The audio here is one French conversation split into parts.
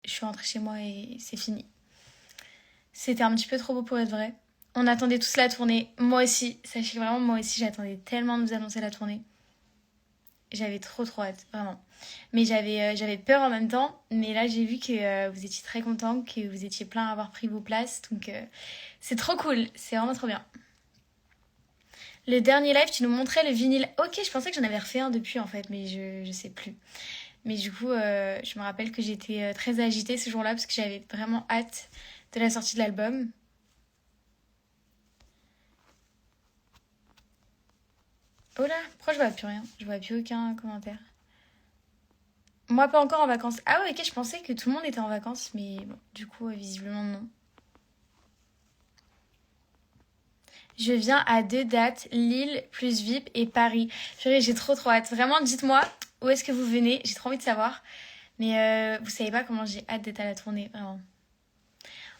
je suis rentrée chez moi et c'est fini. C'était un petit peu trop beau pour être vrai. On attendait tous la tournée. Moi aussi, sachez vraiment, moi aussi, j'attendais tellement de vous annoncer la tournée. J'avais trop trop hâte, vraiment. Mais j'avais peur en même temps. Mais là, j'ai vu que vous étiez très contents, que vous étiez plein à avoir pris vos places. Donc, c'est trop cool. C'est vraiment trop bien. Le dernier live, tu nous montrais le vinyle. Ok, je pensais que j'en avais refait un depuis en fait, mais je sais plus. Mais du coup, je me rappelle que j'étais très agitée ce jour-là parce que j'avais vraiment hâte de la sortie de l'album. Oh là, pourquoi je vois plus rien? Je vois plus aucun commentaire. Moi, pas encore en vacances. Ah ouais, ok, je pensais que tout le monde était en vacances, mais bon, du coup, visiblement non. Je viens à 2 dates, Lille plus VIP et Paris. Purée, j'ai trop trop hâte. Vraiment, dites-moi où est-ce que vous venez. J'ai trop envie de savoir. Mais vous savez pas comment j'ai hâte d'être à la tournée, vraiment.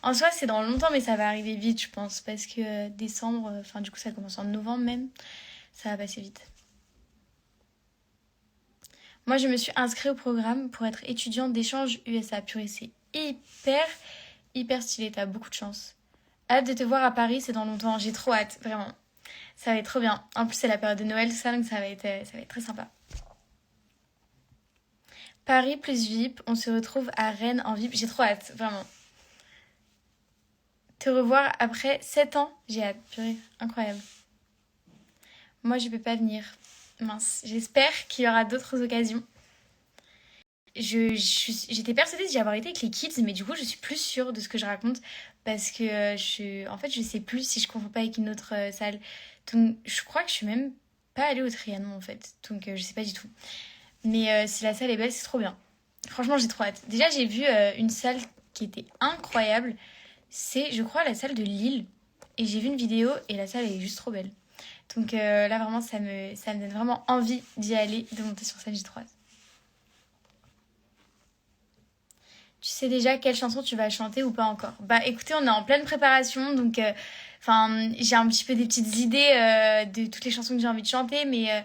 En soi, c'est dans longtemps, mais ça va arriver vite, je pense. Parce que décembre, enfin, du coup, ça commence en novembre même. Ça va passer vite. Moi, je me suis inscrite au programme pour être étudiante d'échange USA. Purée, c'est hyper stylé. T'as beaucoup de chance. Hâte de te voir à Paris, c'est dans longtemps. J'ai trop hâte, vraiment. Ça va être trop bien. En plus, c'est la période de Noël, tout ça, donc ça va être très sympa. Paris plus VIP, on se retrouve à Rennes en VIP. J'ai trop hâte, vraiment. Te revoir après 7 ans, j'ai hâte. Purée, incroyable. Moi, je peux pas venir. Mince. J'espère qu'il y aura d'autres occasions. J'étais persuadée d'y avoir été avec les kids, mais du coup, je suis plus sûre de ce que je raconte parce que en fait, je sais plus si je confonds pas avec une autre salle. Donc, je crois que je suis même pas allée au Trianon en fait. Donc, je sais pas du tout. Mais si la salle est belle, c'est trop bien. Franchement, j'ai trop hâte. Déjà, j'ai vu une salle qui était incroyable. C'est, je crois, la salle de Lille. Et j'ai vu une vidéo et la salle est juste trop belle. Donc là, vraiment, ça me donne vraiment envie d'y aller, de monter sur scène, j'ai trop hâte. Tu sais déjà quelle chanson tu vas chanter ou pas encore? Bah écoutez, on est en pleine préparation, donc j'ai un petit peu des petites idées de toutes les chansons que j'ai envie de chanter, mais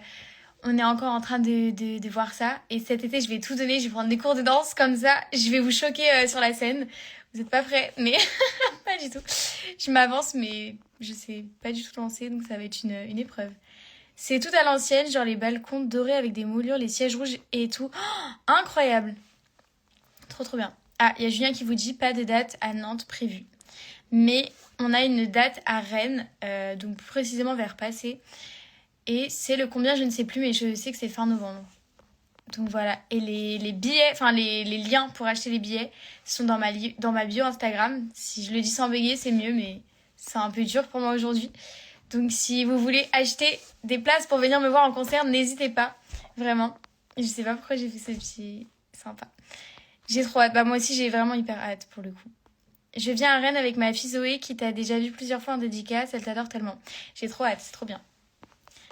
on est encore en train de voir ça. Et cet été, je vais tout donner, je vais prendre des cours de danse, comme ça, je vais vous choquer sur la scène. Vous êtes pas prêts, mais pas du tout. Je m'avance, mais je sais pas du tout danser, donc ça va être une épreuve. C'est tout à l'ancienne, genre les balcons dorés avec des moulures, les sièges rouges et tout. Oh, incroyable! Trop trop bien. Ah, il y a Julien qui vous dit pas de date à Nantes prévue. Mais on a une date à Rennes, donc plus précisément vers Passé. Et c'est le combien, je ne sais plus, mais je sais que c'est fin novembre. Donc voilà. Et les billets, enfin les liens pour acheter les billets sont dans ma bio Instagram. Si je le dis sans bégayer, c'est mieux, mais c'est un peu dur pour moi aujourd'hui. Donc si vous voulez acheter des places pour venir me voir en concert, n'hésitez pas. Vraiment. Je sais pas pourquoi j'ai fait ce petit sympa. J'ai trop hâte. Bah moi aussi j'ai vraiment hyper hâte pour le coup. Je viens à Rennes avec ma fille Zoé qui t'a déjà vu plusieurs fois en dédicace. Elle t'adore tellement. J'ai trop hâte, c'est trop bien.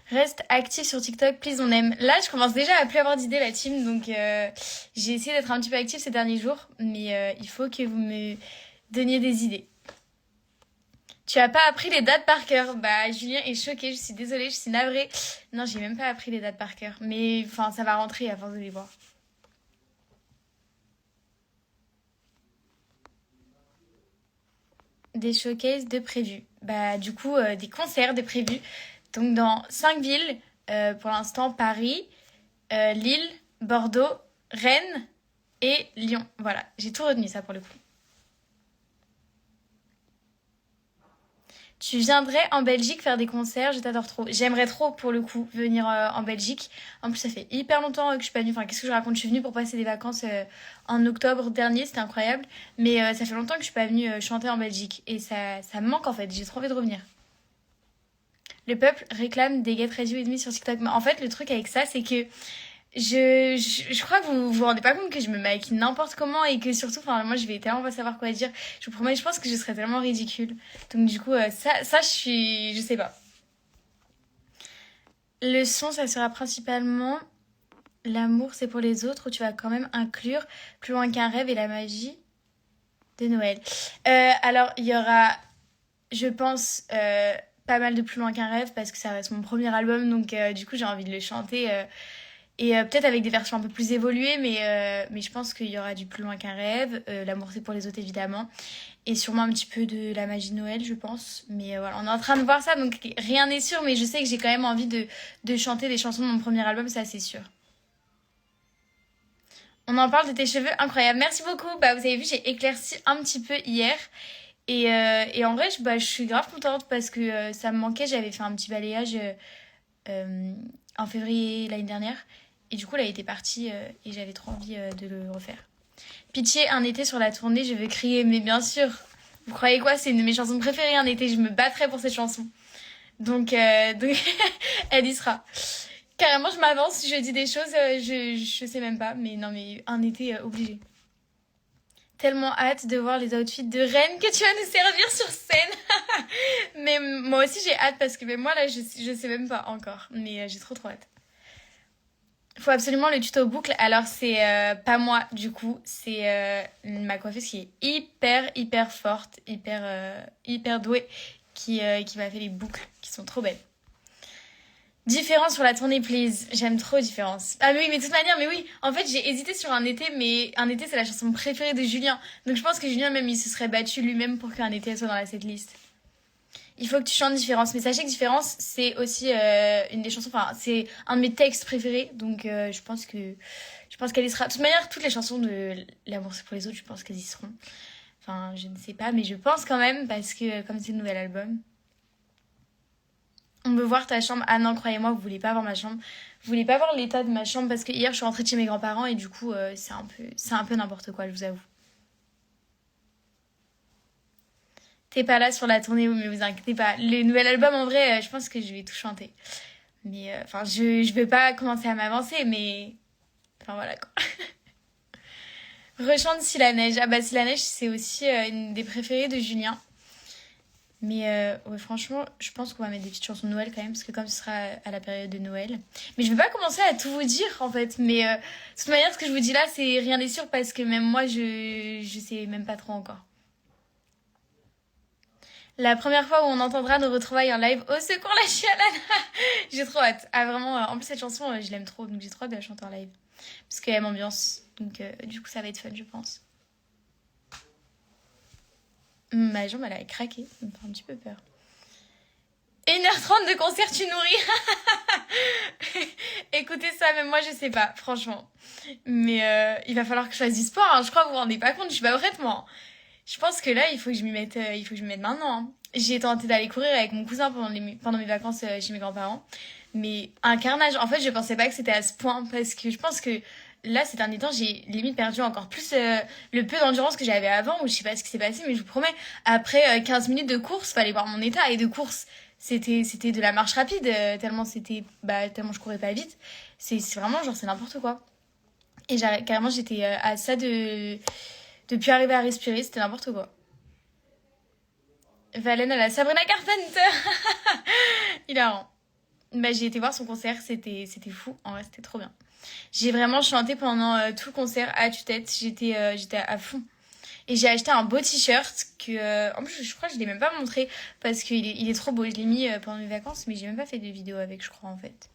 Reste actif sur TikTok, please, on aime. Là, je commence déjà à plus avoir d'idées, la team, donc j'ai essayé d'être un petit peu active ces derniers jours, mais il faut que vous me donniez des idées. Tu as pas appris les dates par cœur? Bah, Julien est choqué, je suis désolée, je suis navrée. Non, j'ai même pas appris les dates par cœur, mais enfin, ça va rentrer à force de les voir. Des showcases de prévus. Bah, du coup, des concerts de prévus. Donc, dans 5 villes, pour l'instant, Paris, Lille, Bordeaux, Rennes et Lyon. Voilà, j'ai tout retenu ça pour le coup. Tu viendrais en Belgique faire des concerts, je t'adore trop. J'aimerais trop pour le coup venir en Belgique. En plus, ça fait hyper longtemps que je suis pas venue. Enfin, qu'est-ce que je raconte? Je suis venue pour passer des vacances en octobre dernier, c'était incroyable. Mais ça fait longtemps que je suis pas venue chanter en Belgique. Et ça me manque en fait, j'ai trop envie de revenir. Le peuple réclame des get ready with me sur TikTok. Mais en fait, le truc avec ça, c'est que je crois que vous vous rendez pas compte que je me maquille n'importe comment et que surtout, enfin, moi, je vais tellement pas savoir quoi dire. Je vous promets, je pense que je serais tellement ridicule. Donc, du coup, je sais pas. Le son, ça sera principalement l'amour, c'est pour les autres, où tu vas quand même inclure plus loin qu'un rêve et la magie de Noël. Alors, il y aura, je pense, pas mal de plus loin qu'un rêve parce que ça reste mon premier album, donc du coup, j'ai envie de le chanter. Et peut-être avec des versions un peu plus évoluées, mais je pense qu'il y aura du plus loin qu'un rêve. L'amour c'est pour les autres évidemment. Et sûrement un petit peu de la magie de Noël, je pense. Mais voilà, on est en train de voir ça, donc rien n'est sûr, mais je sais que j'ai quand même envie de chanter des chansons de mon premier album, ça c'est sûr. On en parle de tes cheveux, incroyable. Merci beaucoup. Bah, vous avez vu, j'ai éclairci un petit peu hier. Et en vrai, je suis grave contente parce que ça me manquait. J'avais fait un petit balayage euh, en février l'année dernière. Et du coup, là, il était parti et j'avais trop envie de le refaire. Pitié, un été sur la tournée, je vais crier, mais bien sûr. Vous croyez quoi? C'est une de mes chansons préférées, un été. Je me battrai pour cette chanson. Donc elle y sera. Carrément, je m'avance, je dis des choses, je sais même pas. Mais non, mais un été obligé. Tellement hâte de voir les outfits de reine que tu vas nous servir sur scène. Mais moi aussi, j'ai hâte parce que même moi, là, je sais même pas encore. Mais j'ai trop hâte. Faut absolument le tuto boucle. Alors, c'est pas moi, du coup. C'est ma coiffeuse qui est hyper forte, hyper douée, qui m'a fait les boucles qui sont trop belles. Différence sur la tournée, please. J'aime trop Différence. Ah mais oui, mais de toute manière, mais oui. En fait, j'ai hésité sur un été, mais un été, c'est la chanson préférée de Julien. Donc je pense que Julien, même, il se serait battu lui-même pour qu'un été soit dans la setlist. Il faut que tu chantes Différence. Mais sachez que Différence, c'est aussi une des chansons... Enfin, c'est un de mes textes préférés. Donc je pense que... Je pense qu'elle y sera. De toute manière, toutes les chansons de L'amour c'est pour les autres, je pense qu'elles y seront. Enfin, je ne sais pas, mais je pense quand même, parce que comme c'est le nouvel album... On veut voir ta chambre. Ah non, croyez-moi, vous voulez pas voir ma chambre. Vous voulez pas voir l'état de ma chambre parce que hier je suis rentrée de chez mes grands-parents et du coup c'est un peu n'importe quoi, je vous avoue. T'es pas là sur la tournée, mais vous inquiétez pas. Le nouvel album, en vrai, je pense que je vais tout chanter. Mais enfin, je veux pas commencer à m'avancer, mais enfin voilà quoi. Rechante Si la neige. Ah bah Si la neige, c'est aussi une des préférées de Julien. Mais ouais, franchement, je pense qu'on va mettre des petites chansons de Noël quand même, parce que comme ce sera à la période de Noël. Mais je vais pas commencer à tout vous dire en fait. Mais de toute manière, ce que je vous dis là, c'est rien n'est sûr parce que même moi, je sais même pas trop encore. La première fois où on entendra nos retrouvailles en live, au secours la chialade. J'ai trop hâte. Ah vraiment, en plus cette chanson, je l'aime trop, donc j'ai trop hâte de la chanter en live. Parce qu'elle m'ambiance, donc du coup ça va être fun je pense. Ma jambe elle a craqué, ça me fait un petit peu peur. 1h30 de concert, tu nourris. Écoutez ça, même moi je sais pas, franchement. Mais il va falloir que je fasse du sport, hein. Je crois que vous vous rendez pas compte, je suis pas prête moi. Je pense que là, il faut que je m'y mette, il faut que je m'y mette maintenant, hein. J'ai tenté d'aller courir avec mon cousin pendant mes vacances chez mes grands-parents. Mais un carnage. En fait, je pensais pas que c'était à ce point parce que je pense que là, ces derniers temps, j'ai limite perdu encore plus le peu d'endurance que j'avais avant ou je sais pas ce qui s'est passé, mais je vous promets, après 15 minutes de course, fallait voir mon état et de course. C'était de la marche rapide, tellement je courais pas vite. C'est vraiment genre, c'est n'importe quoi. Et carrément, j'étais à ça de plus arriver à respirer, c'était n'importe quoi. Valen à la Sabrina Carpenter. Hilarant. Bah, j'ai été voir son concert, c'était fou. En vrai, c'était trop bien. J'ai vraiment chanté pendant tout le concert à tue-tête. J'étais à fond. Et j'ai acheté un beau t-shirt que... en plus, je crois que je l'ai même pas montré parce qu'il est trop beau. Je l'ai mis pendant mes vacances, mais j'ai même pas fait de vidéo avec, je crois, en fait.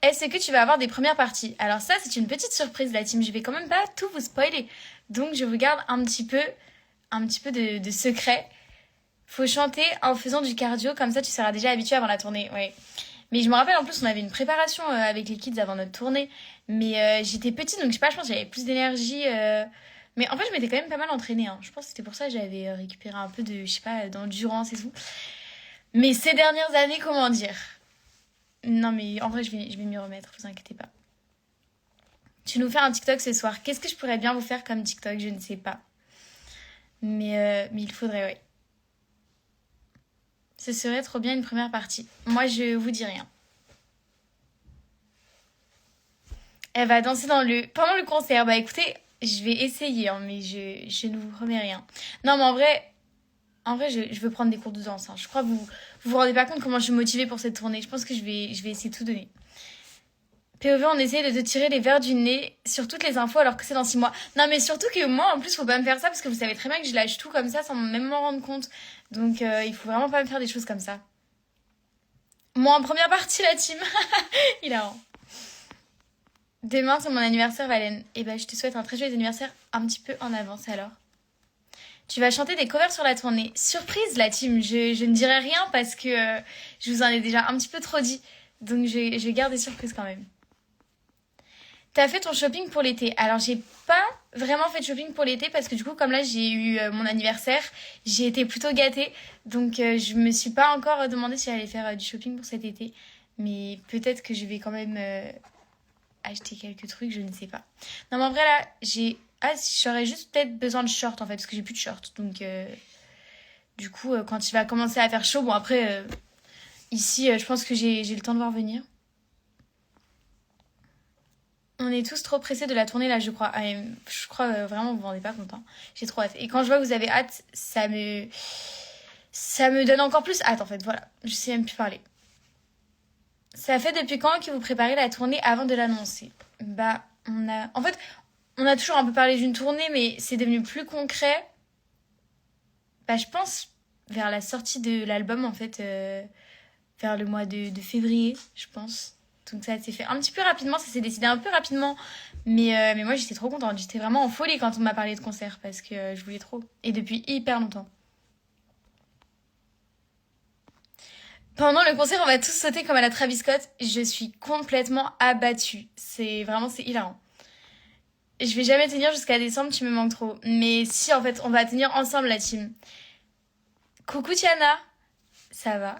Est-ce que tu vas avoir des premières parties? Alors ça, c'est une petite surprise, la team. Je vais quand même pas tout vous spoiler. Donc, je vous garde un petit peu de secret. Faut chanter en faisant du cardio, comme ça tu seras déjà habitué avant la tournée. Ouais. Mais je me rappelle en plus on avait une préparation avec les kids avant notre tournée. Mais j'étais petite donc je sais pas, je pense que j'avais plus d'énergie. Mais en fait je m'étais quand même pas mal entraînée, hein. Je pense que c'était pour ça que j'avais récupéré un peu de, je sais pas, d'endurance et tout. Mais ces dernières années, comment dire? Non mais en vrai je vais m'y remettre, vous inquiétez pas. Tu nous fais un TikTok ce soir. Qu'est-ce que je pourrais bien vous faire comme TikTok? Je ne sais pas. Mais il faudrait, ouais. Ce serait trop bien une première partie. Moi, je vous dis rien. Elle va danser pendant le concert. Bah écoutez, je vais essayer, hein, mais je ne vous promets rien. Non, mais en vrai je veux prendre des cours de danse, hein. Je crois que vous rendez pas compte comment je suis motivée pour cette tournée. Je pense que je vais essayer de tout donner. POV, on essaye de te tirer les verres du nez sur toutes les infos alors que c'est dans 6 mois. Non, mais surtout que moi, en plus, faut pas me faire ça parce que vous savez très bien que je lâche tout comme ça sans même m'en rendre compte. Donc, il faut vraiment pas me faire des choses comme ça. Moi en première partie, la team. Il a. Demain, c'est mon anniversaire, Valène. Et ben, je te souhaite un très joyeux anniversaire un petit peu en avance alors. Tu vas chanter des covers sur la tournée. Surprise, la team. Je ne dirai rien parce que je vous en ai déjà un petit peu trop dit. Donc, je vais garder surprise quand même. T'as fait ton shopping pour l'été. Alors, j'ai pas vraiment fait de shopping pour l'été parce que du coup, comme là, j'ai eu mon anniversaire, j'ai été plutôt gâtée. Donc, je me suis pas encore demandé si j'allais faire du shopping pour cet été. Mais peut-être que je vais quand même acheter quelques trucs, je ne sais pas. Non, mais en vrai, là, j'aurais juste peut-être besoin de shorts en fait, parce que j'ai plus de shorts. Donc, du coup, quand il va commencer à faire chaud, bon, après, ici, je pense que j'ai le temps de voir venir. On est tous trop pressés de la tournée là, je crois. Ah, je crois vraiment, vous vous rendez pas compte, hein. J'ai trop hâte. Et quand je vois que vous avez hâte, ça me donne encore plus hâte en fait. Voilà, je sais même plus parler. Ça fait depuis quand que vous préparez la tournée avant de l'annoncer? Bah, en fait, on a toujours un peu parlé d'une tournée, mais c'est devenu plus concret. Bah, je pense vers la sortie de l'album, en fait, vers le mois de février, je pense. Donc ça s'est fait un petit peu rapidement, ça s'est décidé un peu rapidement. Mais moi, j'étais trop contente. J'étais vraiment en folie quand on m'a parlé de concert, parce que je voulais trop. Et depuis hyper longtemps. Pendant le concert, on va tous sauter comme à la Travis Scott. Je suis complètement abattue. C'est hilarant. Je vais jamais tenir jusqu'à décembre, tu me manques trop. Mais si, en fait, on va tenir ensemble la team. Coucou Tiana, ça va.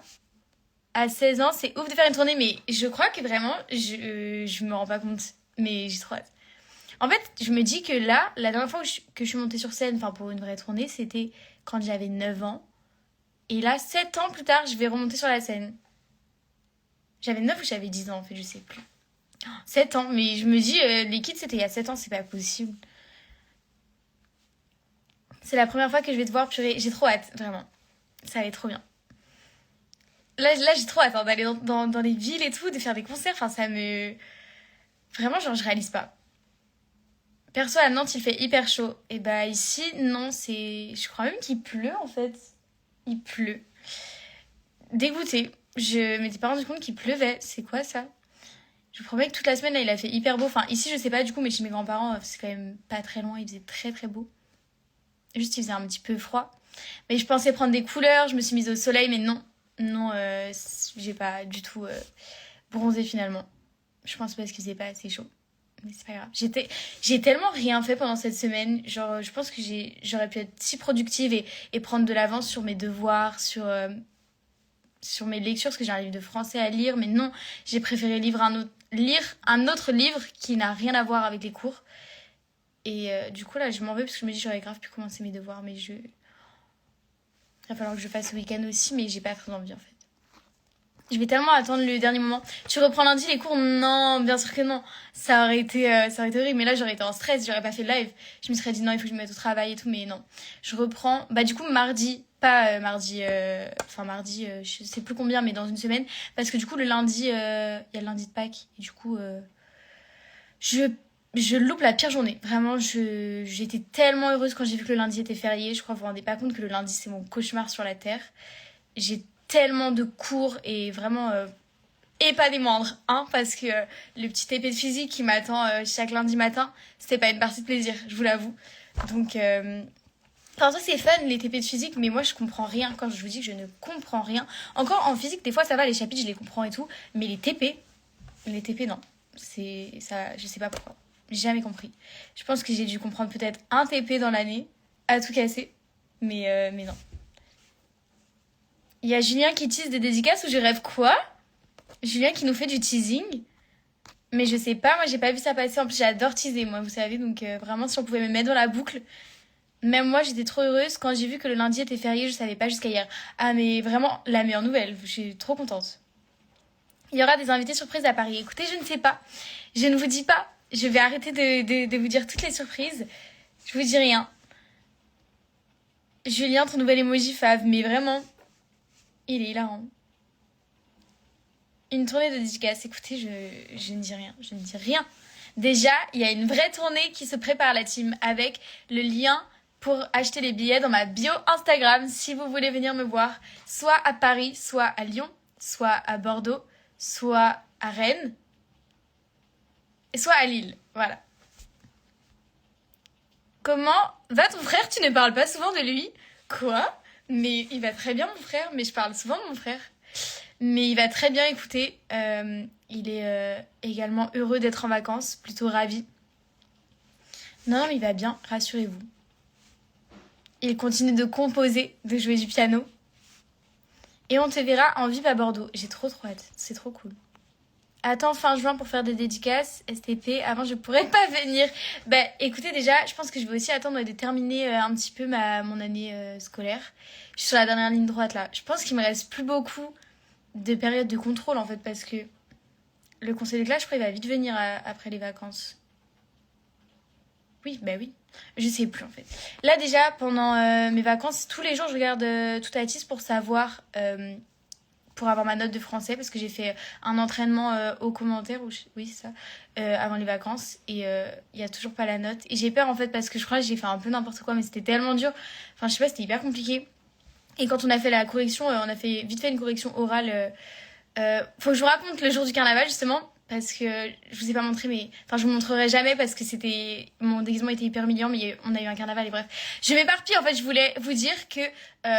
À 16 ans, c'est ouf de faire une tournée, mais je crois que vraiment, je me rends pas compte. Mais j'ai trop hâte. En fait, je me dis que là, la dernière fois que je suis montée sur scène, enfin pour une vraie tournée, c'était quand j'avais 9 ans. Et là, 7 ans plus tard, je vais remonter sur la scène. J'avais 9 ou j'avais 10 ans, en fait, je sais plus. 7 ans, mais je me dis, les kids, c'était il y a 7 ans, c'est pas possible. C'est la première fois que je vais te voir, purée. J'ai trop hâte, vraiment. Ça va être trop bien. Là j'ai trop hâte hein, d'aller dans les villes et tout, de faire des concerts. Enfin, ça me. Vraiment, genre, je réalise pas. Perso, à Nantes, il fait hyper chaud. Et bah, ici, non, c'est. Je crois même qu'il pleut, en fait. Il pleut. Dégoûtée. Je m'étais pas rendu compte qu'il pleuvait. C'est quoi ça? Je vous promets que toute la semaine, là, il a fait hyper beau. Enfin, ici, je sais pas du coup, mais chez mes grands-parents, c'est quand même pas très loin. Il faisait très très beau. Juste, il faisait un petit peu froid. Mais je pensais prendre des couleurs, je me suis mise au soleil, mais non. Non, j'ai pas du tout bronzé finalement. Je pense parce qu'il faisait pas assez chaud. Mais c'est pas grave. J'ai tellement rien fait pendant cette semaine. Genre, je pense que j'aurais pu être si productive et prendre de l'avance sur mes devoirs, sur mes lectures, parce que j'ai un livre de français à lire. Mais non, j'ai préféré lire un autre livre qui n'a rien à voir avec les cours. Et du coup, là, je m'en vais parce que je me dis j'aurais grave pu commencer mes devoirs, mais il va falloir que je fasse ce week-end aussi, mais j'ai pas très envie en fait. Je vais tellement attendre le dernier moment. Tu reprends lundi les cours? Non, bien sûr que non. Ça aurait été horrible, mais là j'aurais été en stress, j'aurais pas fait de live. Je me serais dit non, il faut que je me mette au travail et tout, mais non. Je reprends, bah du coup mardi, pas mardi, enfin mardi, je sais plus combien, mais dans une semaine. Parce que du coup le lundi, il y a le lundi de Pâques, et du coup, je je loupe la pire journée. Vraiment, j'étais tellement heureuse quand j'ai vu que le lundi était férié. Je crois que vous vous rendez pas compte que le lundi, c'est mon cauchemar sur la Terre. J'ai tellement de cours et vraiment, et pas des moindres, hein, parce que le petit TP de physique qui m'attend chaque lundi matin, c'était pas une partie de plaisir, je vous l'avoue. Donc, enfin, ça c'est fun les TP de physique, mais moi je comprends rien. Quand je vous dis que je ne comprends rien, encore en physique, des fois ça va, les chapitres je les comprends et tout, mais les TP non. C'est ça, je sais pas pourquoi. J'ai jamais compris. Je pense que j'ai dû comprendre peut-être un TP dans l'année, à tout casser, mais non. Il y a Julien qui tease des dédicaces ou je rêve quoi? Julien qui nous fait du teasing. Mais je sais pas, moi j'ai pas vu ça passer. En plus, j'adore teaser, moi, vous savez. Donc vraiment, si on pouvait me mettre dans la boucle. Même moi, j'étais trop heureuse. Quand j'ai vu que le lundi était férié, je savais pas jusqu'à hier. Ah, mais vraiment, la meilleure nouvelle. Je suis trop contente. Il y aura des invités surprises à Paris. Écoutez, je ne sais pas. Je ne vous dis pas. Je vais arrêter de vous dire toutes les surprises. Je vous dis rien. Julien, ton nouvel emoji fave. Mais vraiment, il est hilarant. Une tournée de dédicaces. Écoutez, je ne dis rien. Je ne dis rien. Déjà, il y a une vraie tournée qui se prépare, la team, avec le lien pour acheter les billets dans ma bio Instagram si vous voulez venir me voir, soit à Paris, soit à Lyon, soit à Bordeaux, soit à Rennes, et soit à Lille. Voilà. Comment va ton frère? Tu ne parles pas souvent de lui? Quoi? Mais il va très bien, mon frère. Mais je parle souvent de mon frère. Mais il va très bien, écouter. Il est également heureux d'être en vacances, plutôt ravi. Non, mais il va bien, rassurez-vous. Il continue de composer, de jouer du piano. Et on te verra en vive à Bordeaux. J'ai trop hâte, c'est trop cool. Attends fin juin pour faire des dédicaces, STP, avant je pourrais pas venir. Bah écoutez déjà, je pense que je vais aussi attendre de terminer un petit peu mon année scolaire. Je suis sur la dernière ligne droite là. Je pense qu'il me reste plus beaucoup de périodes de contrôle en fait parce que le conseil de classe je crois il va vite venir après les vacances. Oui, bah oui. Je sais plus en fait. Là déjà, pendant mes vacances, tous les jours je regarde tout à tisse pour savoir, pour avoir ma note de français, parce que j'ai fait un entraînement aux commentaires, oui c'est ça, avant les vacances, et il y a toujours pas la note. Et j'ai peur en fait parce que je crois que j'ai fait un peu n'importe quoi, mais c'était tellement dur. Enfin je sais pas, c'était hyper compliqué. Et quand on a fait la correction, on a fait vite fait une correction orale. Faut que je vous raconte le jour du carnaval justement parce que je vous ai pas montré mais enfin je vous montrerai jamais parce que c'était mon déguisement était hyper humiliant mais on a eu un carnaval et bref je m'éparpille en fait. Je voulais vous dire que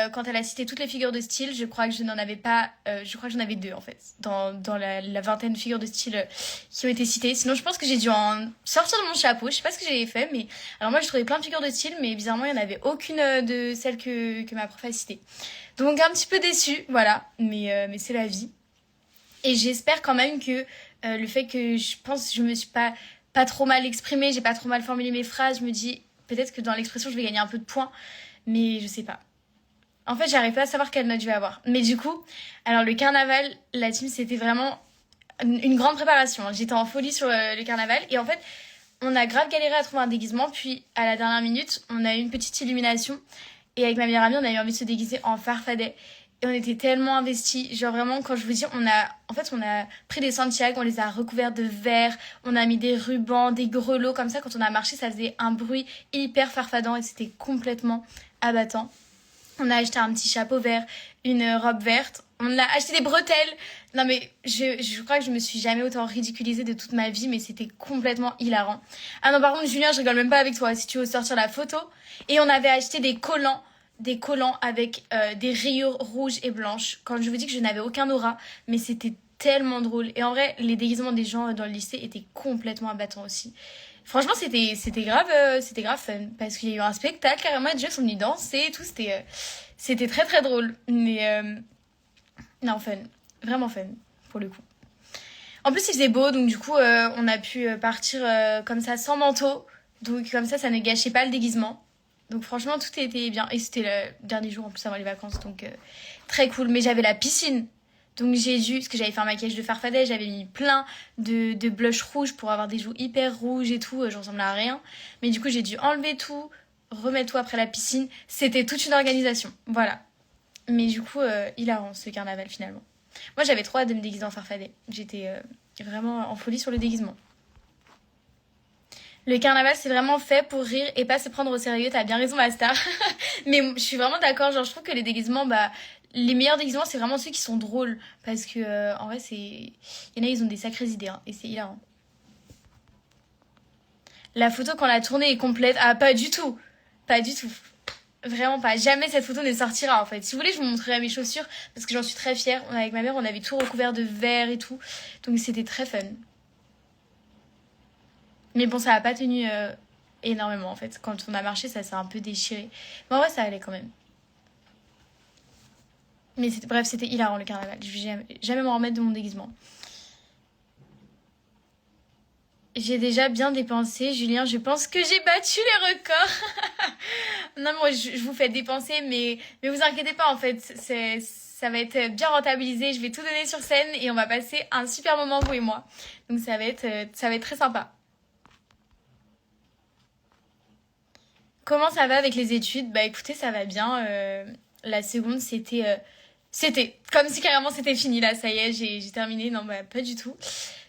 quand elle a cité toutes les figures de style je crois que je n'en avais pas je crois que j'en avais deux en fait dans la vingtaine de figures de style qui ont été citées. Sinon je pense que j'ai dû en sortir de mon chapeau, je sais pas ce que j'ai fait mais alors moi j'ai trouvé plein de figures de style mais bizarrement il n'y en avait aucune de celles que ma prof a citées, donc un petit peu déçue voilà mais c'est la vie. Et j'espère quand même que le fait que je pense que je me suis pas trop mal exprimée, j'ai pas trop mal formulé mes phrases, je me dis peut-être que dans l'expression je vais gagner un peu de points, mais je sais pas. En fait, j'arrive pas à savoir quelle note je vais avoir. Mais du coup, alors le carnaval, la team, c'était vraiment une grande préparation. J'étais en folie sur le carnaval et en fait, on a grave galéré à trouver un déguisement, puis à la dernière minute, on a eu une petite illumination et avec ma meilleure amie, on a eu envie de se déguiser en Farfadet. Et on était tellement investis. Genre vraiment, quand je vous dis, on a pris des Santiago, on les a recouverts de verre, on a mis des rubans, des grelots, comme ça, quand on a marché, ça faisait un bruit hyper farfadant et c'était complètement abattant. On a acheté un petit chapeau vert, une robe verte, on a acheté des bretelles. Non mais, je crois que je me suis jamais autant ridiculisée de toute ma vie, mais c'était complètement hilarant. Ah non, par contre, Julien, je rigole même pas avec toi, si tu veux sortir la photo. Et on avait acheté des collants avec des rayures rouges et blanches. Quand je vous dis que je n'avais aucun aura, mais c'était tellement drôle. Et en vrai, les déguisements des gens dans le lycée étaient complètement abattants aussi. Franchement, c'était grave fun parce qu'il y a eu un spectacle carrément, les gens sont venus danser et tout, c'était très très drôle. Mais non, fun, vraiment fun pour le coup. En plus, il faisait beau, donc du coup, on a pu partir comme ça sans manteau, donc comme ça ne gâchait pas le déguisement. Donc franchement, tout était bien. Et c'était le dernier jour en plus avant les vacances. Donc très cool. Mais j'avais la piscine. Donc j'ai dû, parce que j'avais fait un maquillage de Farfadet, j'avais mis plein de blush rouge pour avoir des joues hyper rouges et tout. Je ressemblais à rien. Mais du coup, j'ai dû enlever tout, remettre tout après la piscine. C'était toute une organisation. Voilà. Mais du coup, hilarant ce carnaval finalement. Moi, j'avais trop hâte de me déguiser en Farfadet. J'étais vraiment en folie sur le déguisement. Le carnaval, c'est vraiment fait pour rire et pas se prendre au sérieux. T'as bien raison, ma star. Mais je suis vraiment d'accord. Genre, je trouve que les déguisements, les meilleurs déguisements, c'est vraiment ceux qui sont drôles. Parce que, en vrai, il y en a, ils ont des sacrées idées, hein, et c'est hilarant. La photo, quand la tournée est complète, ah, pas du tout. Pas du tout. Vraiment pas. Jamais cette photo ne sortira, en fait. Si vous voulez, je vous montrerai mes chaussures. Parce que j'en suis très fière. Avec ma mère, on avait tout recouvert de verre et tout. Donc, c'était très fun. Mais bon, ça a pas tenu énormément en fait. Quand on a marché, ça s'est un peu déchiré. Mais en vrai, ça allait quand même. Mais bref, c'était hilarant le carnaval. Je vais jamais m'en remettre de mon déguisement. J'ai déjà bien dépensé, Julien. Je pense que j'ai battu les records. Non, moi, je vous fais dépenser, mais vous inquiétez pas, en fait. Ça va être bien rentabilisé. Je vais tout donner sur scène et on va passer un super moment, vous et moi. Donc, ça va être très sympa. Comment ça va avec les études? Bah écoutez, ça va bien. La seconde, c'était comme si carrément c'était fini là, ça y est, j'ai terminé. Non, bah pas du tout.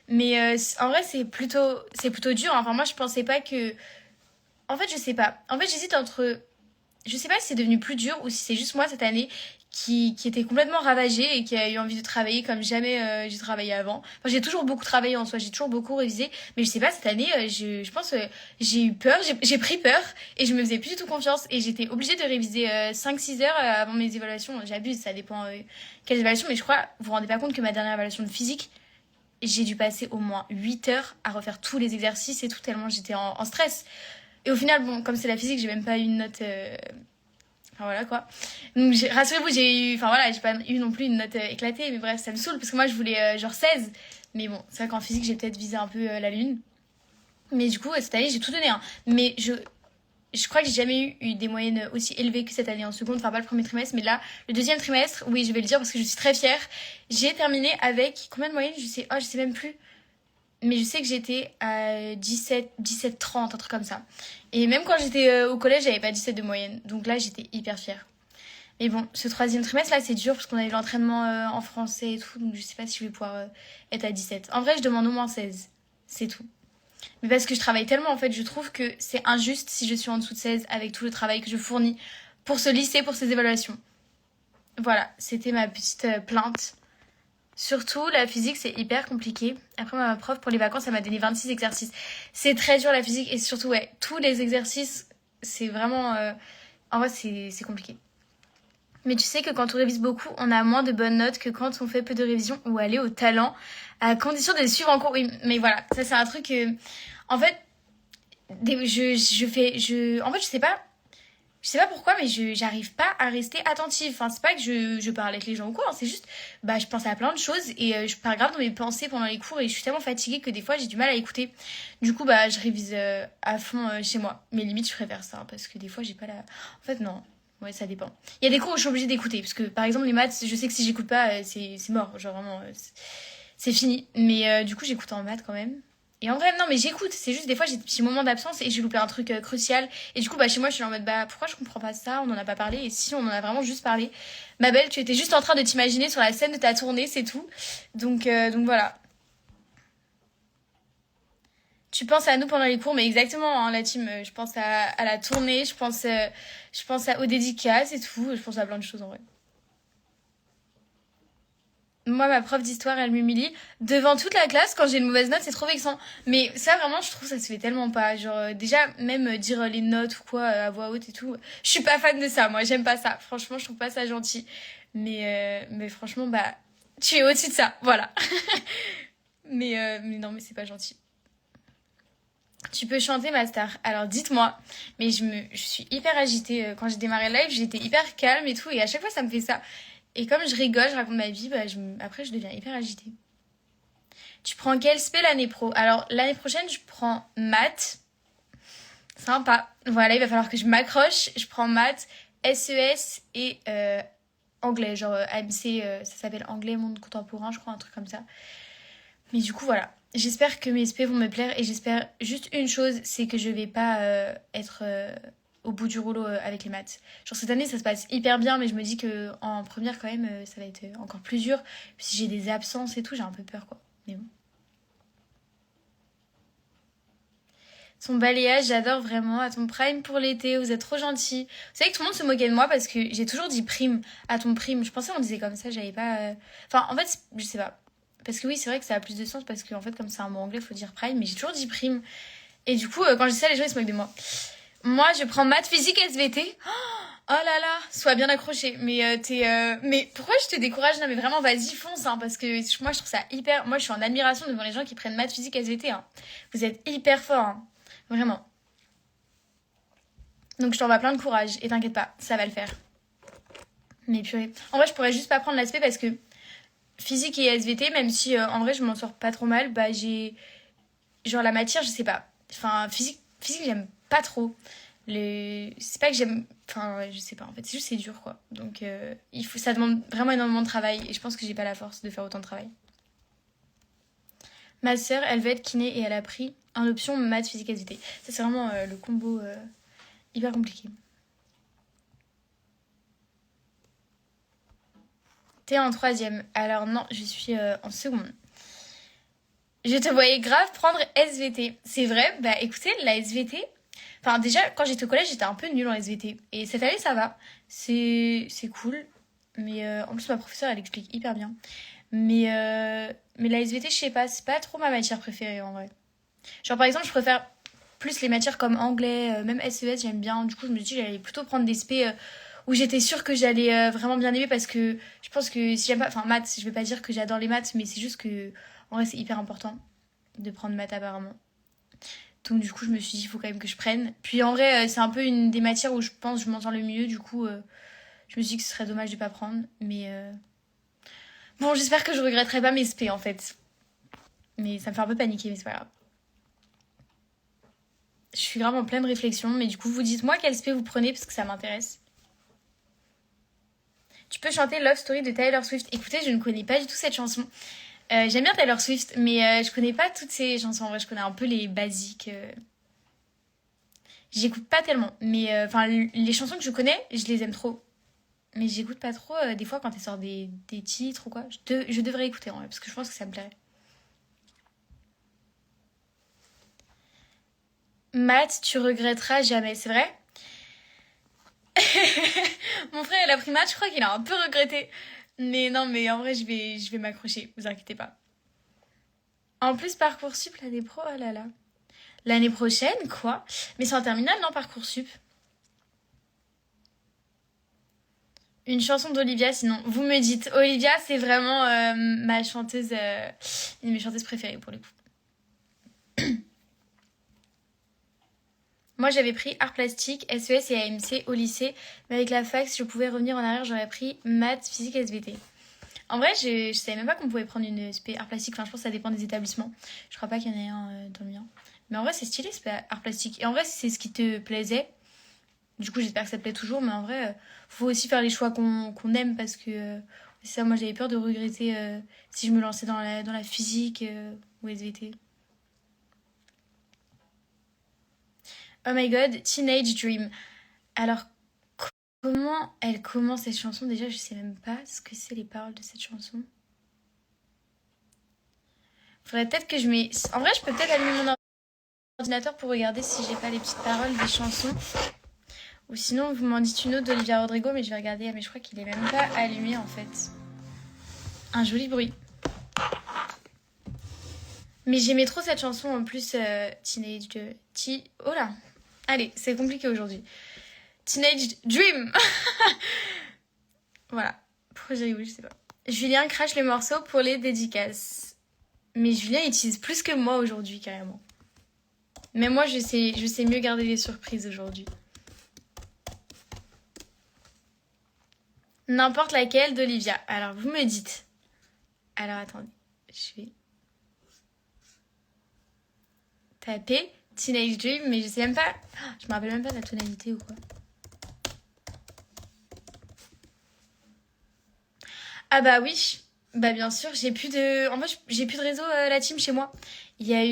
Mais en vrai, c'est plutôt dur. Enfin, moi, je pensais pas que. En fait, je sais pas. En fait, j'hésite entre je sais pas si c'est devenu plus dur ou si c'est juste moi cette année qui était complètement ravagée et qui a eu envie de travailler comme jamais j'ai travaillé avant. Enfin, j'ai toujours beaucoup travaillé en soi, j'ai toujours beaucoup révisé, mais je sais pas, cette année, je pense j'ai eu peur, j'ai pris peur et je me faisais plus du tout confiance et j'étais obligée de réviser 5-6 heures avant mes évaluations. J'abuse, ça dépend quelles évaluations, mais je crois, vous vous rendez pas compte que ma dernière évaluation de physique, j'ai dû passer au moins 8 heures à refaire tous les exercices et tout, tellement j'étais en stress. Et au final, bon, comme c'est la physique, j'ai même pas eu une note. Enfin voilà quoi. Donc rassurez-vous, j'ai eu. Enfin voilà, j'ai pas eu non plus une note éclatée, mais bref, ça me saoule parce que moi je voulais genre 16. Mais bon, c'est vrai qu'en physique, j'ai peut-être visé un peu la lune. Mais du coup, cette année, j'ai tout donné. Hein. Mais je crois que j'ai jamais eu des moyennes aussi élevées que cette année en seconde. Enfin, pas le premier trimestre, mais là, le deuxième trimestre, oui, je vais le dire parce que je suis très fière. J'ai terminé avec combien de moyennes? Je sais même plus. Mais je sais que j'étais à 17, 17, 30, un truc comme ça. Et même quand j'étais au collège, j'avais pas 17 de moyenne. Donc là, j'étais hyper fière. Mais bon, ce troisième trimestre, là, c'est dur parce qu'on avait l'entraînement en français et tout. Donc je sais pas si je vais pouvoir être à 17. En vrai, je demande au moins 16. C'est tout. Mais parce que je travaille tellement, en fait, je trouve que c'est injuste si je suis en dessous de 16 avec tout le travail que je fournis pour ce lycée, pour ces évaluations. Voilà, c'était ma petite plainte. Surtout, la physique, c'est hyper compliqué. Après, ma prof, pour les vacances, elle m'a donné 26 exercices. C'est très dur, la physique. Et surtout, ouais, tous les exercices, c'est vraiment... En vrai, c'est compliqué. Mais tu sais que quand on révise beaucoup, on a moins de bonnes notes que quand on fait peu de révision ou aller au talent, à condition de les suivre en cours. Oui, mais voilà, ça, c'est un truc... en fait, en fait, je sais pas pourquoi, mais j'arrive pas à rester attentive. Enfin, c'est pas que je parle avec les gens ou quoi, hein, c'est juste, bah, je pense à plein de choses et je pars grave dans mes pensées pendant les cours et je suis tellement fatiguée que des fois j'ai du mal à écouter. Du coup, bah, je révise à fond chez moi. Mais limite, je préfère ça hein, parce que des fois j'ai pas la. En fait, non. Ouais, ça dépend. Il y a des cours où je suis obligée d'écouter parce que par exemple, les maths, je sais que si j'écoute pas, c'est mort. Genre vraiment, c'est fini. Mais du coup, j'écoute en maths quand même. Et en vrai, non, mais j'écoute. C'est juste des fois, j'ai des petits moments d'absence et j'ai loupé un truc crucial. Et du coup, bah, chez moi, je suis en mode, bah, pourquoi je comprends pas ça? On en a pas parlé. Et si, on en a vraiment juste parlé. Ma belle, tu étais juste en train de t'imaginer sur la scène de ta tournée, c'est tout. Donc voilà. Tu penses à nous pendant les cours, mais exactement, hein, la team. Je pense à la tournée, je pense aux dédicaces et tout. Je pense à plein de choses en vrai. Moi, ma prof d'histoire, elle m'humilie devant toute la classe quand j'ai une mauvaise note, c'est trop vexant. Mais ça, vraiment, je trouve ça se fait tellement pas. Genre, déjà, même dire les notes ou quoi à voix haute et tout, je suis pas fan de ça. Moi, j'aime pas ça. Franchement, je trouve pas ça gentil. Mais franchement, bah, tu es au-dessus de ça. Voilà. Mais non, mais c'est pas gentil. Tu peux chanter, ma star. Alors, dites-moi. Mais je suis hyper agitée. Quand j'ai démarré le live, j'étais hyper calme et tout. Et à chaque fois, ça me fait ça. Et comme je rigole, je raconte ma vie, bah, après, je deviens hyper agitée. Tu prends quel spé l'année pro? Alors, l'année prochaine, je prends maths. Sympa. Voilà, il va falloir que je m'accroche. Je prends maths, SES et anglais. Genre AMC, ça s'appelle Anglais Monde Contemporain, je crois, un truc comme ça. Mais du coup, voilà. J'espère que mes SP vont me plaire et j'espère juste une chose, c'est que je vais pas être au bout du rouleau avec les maths. Genre cette année, ça se passe hyper bien, mais je me dis que en première, quand même, ça va être encore plus dur. Si j'ai des absences et tout, j'ai un peu peur, quoi. Mais bon. Son balayage, j'adore vraiment. À ton prime pour l'été, vous êtes trop gentil. Vous savez que tout le monde se moquait de moi parce que j'ai toujours dit prime à ton prime. Je pensais qu'on disait comme ça, j'avais pas. Enfin, en fait, je sais pas. Parce que oui, c'est vrai que ça a plus de sens parce qu'en fait, comme c'est un mot anglais, il faut dire prime, mais j'ai toujours dit prime. Et du coup, quand je dis ça, les gens ils se moquent de moi. Moi, je prends maths, physique, SVT. Oh là là, sois bien accroché. Mais pourquoi je te décourage? Non, mais vraiment, vas-y, fonce, hein, parce que moi, je trouve ça hyper. Moi, je suis en admiration devant les gens qui prennent maths, physique, SVT. Hein. Vous êtes hyper forts, hein. Vraiment. Donc, je t'envoie plein de courage. Et t'inquiète pas, ça va le faire. Mais purée. En vrai, je pourrais juste pas prendre l'aspect parce que physique et SVT, même si en vrai, je m'en sors pas trop mal, bah, j'ai. Genre, la matière, je sais pas. Enfin, physique j'aime pas trop. C'est pas que j'aime. Enfin, ouais, je sais pas, en fait. C'est juste, c'est dur, quoi. Donc, ça demande vraiment énormément de travail. Et je pense que j'ai pas la force de faire autant de travail. Ma sœur, elle veut être kiné et elle a pris en option maths, physique, SVT. Ça, c'est vraiment le combo hyper compliqué. T'es en troisième. Alors non, je suis en seconde. Je te voyais grave prendre SVT. C'est vrai, bah écoutez, la SVT, Enfin, déjà, quand j'étais au collège, j'étais un peu nulle en SVT. Et cette année, ça va. C'est cool. Mais en plus, ma professeure, elle explique hyper bien. Mais la SVT, je sais pas, c'est pas trop ma matière préférée en vrai. Genre, par exemple, je préfère plus les matières comme anglais, même SES, j'aime bien. Du coup, je me suis dit, j'allais plutôt prendre des spé où j'étais sûre que j'allais vraiment bien aimer parce que je pense que si j'aime pas. Enfin, maths, je vais pas dire que j'adore les maths, mais c'est juste que, en vrai, c'est hyper important de prendre maths apparemment. Donc, du coup, je me suis dit, il faut quand même que je prenne. Puis, en vrai, c'est un peu une des matières où je pense que je m'en sors le mieux. Du coup, je me suis dit que ce serait dommage de pas prendre. Mais bon, j'espère que je regretterai pas mes spé en fait. Mais ça me fait un peu paniquer, mais c'est pas grave. Je suis vraiment en pleine réflexion, mais du coup, vous dites-moi quel spé vous prenez parce que ça m'intéresse. Tu peux chanter Love Story de Taylor Swift. Écoutez, je ne connais pas du tout cette chanson. J'aime bien Taylor Swift, mais je connais pas toutes ses chansons. En vrai, je connais un peu les basiques. J'écoute pas tellement, mais enfin, les chansons que je connais, je les aime trop. Mais j'écoute pas trop des fois quand elle sort des titres ou quoi. Je devrais écouter en vrai, parce que je pense que ça me plairait. Maths, tu regretteras jamais, c'est vrai? Mon frère, il a pris maths, je crois qu'il a un peu regretté. Mais non, mais en vrai, je vais m'accrocher, vous inquiétez pas. En plus, Parcoursup, l'année pro, oh là là. L'année prochaine, quoi? Mais c'est en terminale, non, Parcoursup? Une chanson d'Olivia, sinon. Vous me dites, Olivia, c'est vraiment ma chanteuse, une de mes chanteuses préférées pour le coup. Moi, j'avais pris art plastique, SES et AMC au lycée, mais avec la fac, si je pouvais revenir en arrière, j'aurais pris maths, physique, SVT. En vrai, je savais même pas qu'on pouvait prendre une spé art plastique. Enfin, je pense que ça dépend des établissements. Je crois pas qu'il y en ait un dans le mien. Mais en vrai, c'est stylé, spé art plastique. Et en vrai, si c'est ce qui te plaisait. Du coup, j'espère que ça te plaît toujours. Mais en vrai, faut aussi faire les choix qu'on aime parce que c'est ça, moi, j'avais peur de regretter si je me lançais dans la physique ou SVT. Oh my god, Teenage Dream. Alors, comment elle commence cette chanson? Déjà, je sais même pas ce que c'est les paroles de cette chanson. Faudrait peut-être que je mets. En vrai, je peux peut-être allumer mon ordinateur pour regarder si j'ai pas les petites paroles des chansons. Ou sinon, vous m'en dites une autre d'Olivia Rodrigo, mais je vais regarder. Mais je crois qu'il est même pas allumé en fait. Un joli bruit. Mais j'aimais trop cette chanson en plus. Teenage. Oh là! Allez, c'est compliqué aujourd'hui. Teenage Dream! Voilà. Pourquoi j'ai rigolé, je sais pas. Julien crache les morceaux pour les dédicaces. Mais Julien utilise plus que moi aujourd'hui, carrément. Mais moi, je sais mieux garder les surprises aujourd'hui. N'importe laquelle d'Olivia. Alors, vous me dites. Alors, attendez. Je vais taper Teenage Dream, mais je sais même pas. Je me rappelle même pas de la tonalité ou quoi. Ah bah oui. Bah bien sûr, j'ai plus de. En fait, j'ai plus de réseau la team chez moi. Il y a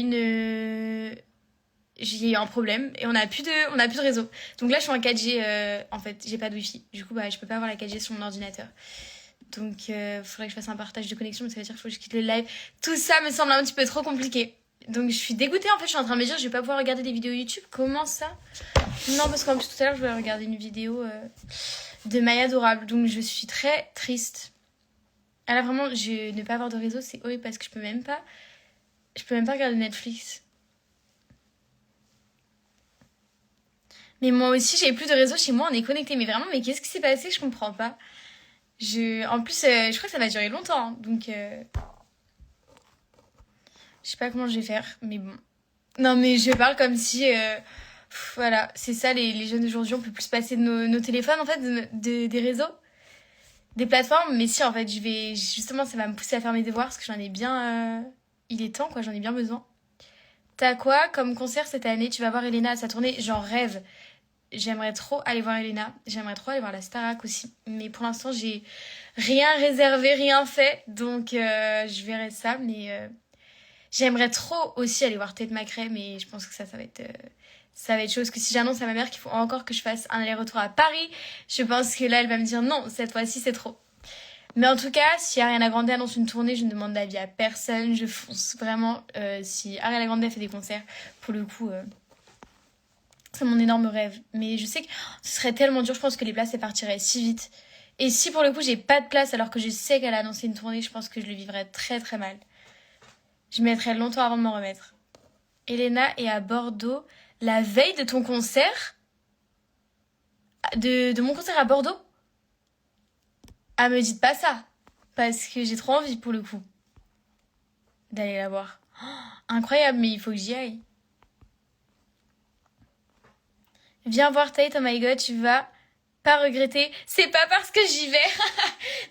j'ai eu un problème et on a plus de réseau. Donc là, je suis en 4G. En fait, j'ai pas de wifi. Du coup, bah, je peux pas avoir la 4G sur mon ordinateur. Donc, faudrait que je fasse un partage de connexion, mais ça veut dire qu'il faut que je quitte le live. Tout ça me semble un petit peu trop compliqué. Donc, je suis dégoûtée. En fait, je suis en train de me dire, je vais pas pouvoir regarder des vidéos YouTube. Comment ça? Non, parce qu'en plus, tout à l'heure, je voulais regarder une vidéo de Maya Adorable. Donc, je suis très triste. Ah là, vraiment, ne pas avoir de réseau, c'est horrible parce que je peux même pas regarder Netflix. Mais moi aussi, j'ai plus de réseau chez moi, on est connecté. Mais vraiment, mais qu'est-ce qui s'est passé? Je comprends pas. En plus, je crois que ça va durer longtemps. Hein, donc, je sais pas comment je vais faire. Mais bon. Non, mais je parle comme si. Voilà, c'est ça, les jeunes d'aujourd'hui, on peut plus se passer de nos téléphones, en fait, des réseaux, des plateformes. Mais si, en fait, je vais. Justement, ça va me pousser à faire mes devoirs parce que j'en ai bien. Il est temps, quoi, j'en ai bien besoin. T'as quoi comme concert cette année? Tu vas voir Elena à sa tournée? J'en rêve. J'aimerais trop aller voir Elena. J'aimerais trop aller voir la Starac aussi. Mais pour l'instant, j'ai rien réservé, rien fait. Donc, je verrai ça. Mais j'aimerais trop aussi aller voir Tate McRae. Mais je pense que ça va être... ça va être chaud. Parce que si j'annonce à ma mère qu'il faut encore que je fasse un aller-retour à Paris, je pense que là, elle va me dire non, cette fois-ci, c'est trop. Mais en tout cas, si Ariana Grande annonce une tournée, je ne demande d'avis à personne. Je fonce. Vraiment, si Ariana Grande fait des concerts, pour le coup... C'est mon énorme rêve. Mais je sais que ce serait tellement dur. Je pense que les places, elles partiraient si vite. Et si pour le coup, j'ai pas de place alors que je sais qu'elle a annoncé une tournée, je pense que je le vivrais très très mal. Je mettrais longtemps avant de m'en remettre. Elena est à Bordeaux la veille de ton concert de mon concert à Bordeaux. Ah, me dites pas ça. Parce que j'ai trop envie pour le coup d'aller la voir. Oh, incroyable, mais il faut que j'y aille. Viens voir Tate, oh my god, tu vas pas regretter. C'est pas parce que j'y vais.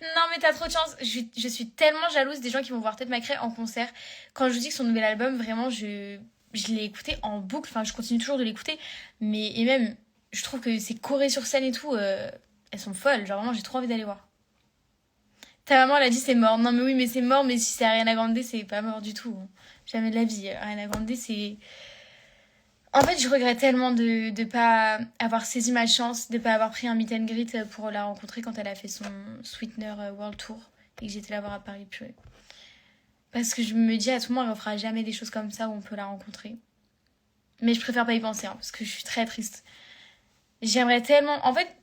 Non, mais t'as trop de chance. Je suis tellement jalouse des gens qui vont voir Tate McRae en concert. Quand je vous dis que son nouvel album, vraiment, je l'ai écouté en boucle. Enfin, je continue toujours de l'écouter. Mais, et même, je trouve que ces chorés sur scène et tout, elles sont folles. Genre, vraiment, j'ai trop envie d'aller voir. Ta maman, elle a dit c'est mort. Non, mais oui, mais c'est mort. Mais si c'est Ariana Grande, c'est pas mort du tout. Jamais de la vie. Ariana Grande, c'est. En fait, je regrette tellement de pas avoir saisi ma chance, de pas avoir pris un meet and greet pour la rencontrer quand elle a fait son Sweetener World Tour et que j'étais là voir à Paris, purée. Parce que je me dis à tout moment, elle refera jamais des choses comme ça où on peut la rencontrer. Mais je préfère pas y penser, hein, parce que je suis très triste. J'aimerais tellement... En fait,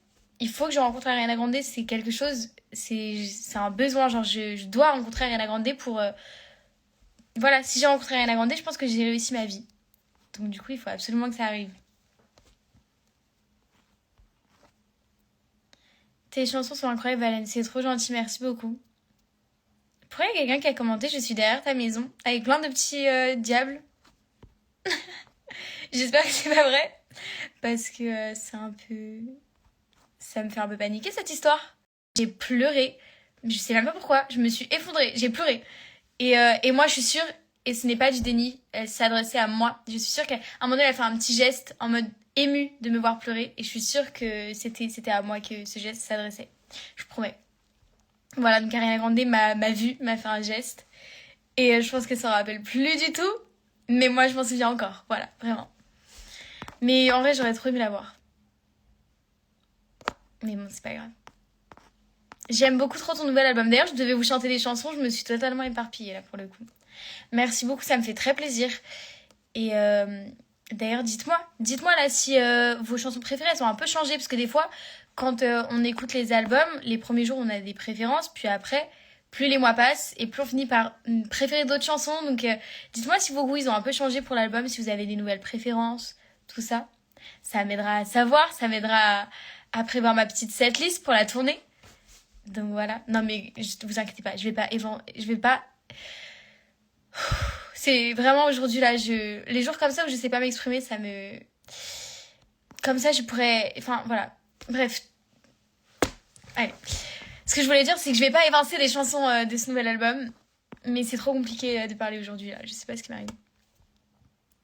il faut que je rencontre Ariana Grande, c'est quelque chose... C'est un besoin, genre je dois rencontrer Ariana Grande pour... Voilà, si j'ai rencontré Ariana Grande, je pense que j'ai réussi ma vie. Donc du coup, il faut absolument que ça arrive. Tes chansons sont incroyables, Valène. C'est trop gentil, merci beaucoup. Pourquoi il y a quelqu'un qui a commenté je suis derrière ta maison avec plein de petits diables. J'espère que c'est pas vrai. Parce que c'est un peu... Ça me fait un peu paniquer cette histoire. J'ai pleuré. Je sais même pas pourquoi. Je me suis effondrée. J'ai pleuré. Et moi, je suis sûre, et ce n'est pas du déni, elle s'adressait à moi. Je suis sûre qu'à un moment donné, elle a fait un petit geste en mode ému de me voir pleurer. Et je suis sûre que c'était à moi que ce geste s'adressait. Je promets. Voilà, donc Ariana Grande m'a vu, m'a fait un geste. Et je pense qu'elle s'en rappelle plus du tout. Mais moi, je m'en souviens encore. Voilà, vraiment. Mais en vrai, j'aurais trop aimé la voir. Mais bon, c'est pas grave. J'aime beaucoup trop ton nouvel album. D'ailleurs, je devais vous chanter des chansons. Je me suis totalement éparpillée là pour le coup. Merci beaucoup, ça me fait très plaisir. Et d'ailleurs, dites-moi là si vos chansons préférées elles ont un peu changé. Parce que des fois, quand on écoute les albums, les premiers jours on a des préférences. Puis après, plus les mois passent et plus on finit par préférer d'autres chansons. Donc dites-moi si vos goûts ils ont un peu changé pour l'album, si vous avez des nouvelles préférences, tout ça. Ça m'aidera à savoir, ça m'aidera à prévoir ma petite setlist pour la tournée. Donc voilà. Non mais vous inquiétez pas, je vais pas. C'est vraiment aujourd'hui là, les jours comme ça où je sais pas m'exprimer, ça me. Comme ça, je pourrais. Enfin voilà. Bref. Allez. Ce que je voulais dire, c'est que je vais pas évincer les chansons de ce nouvel album, mais c'est trop compliqué de parler aujourd'hui là. Je sais pas ce qui m'arrive.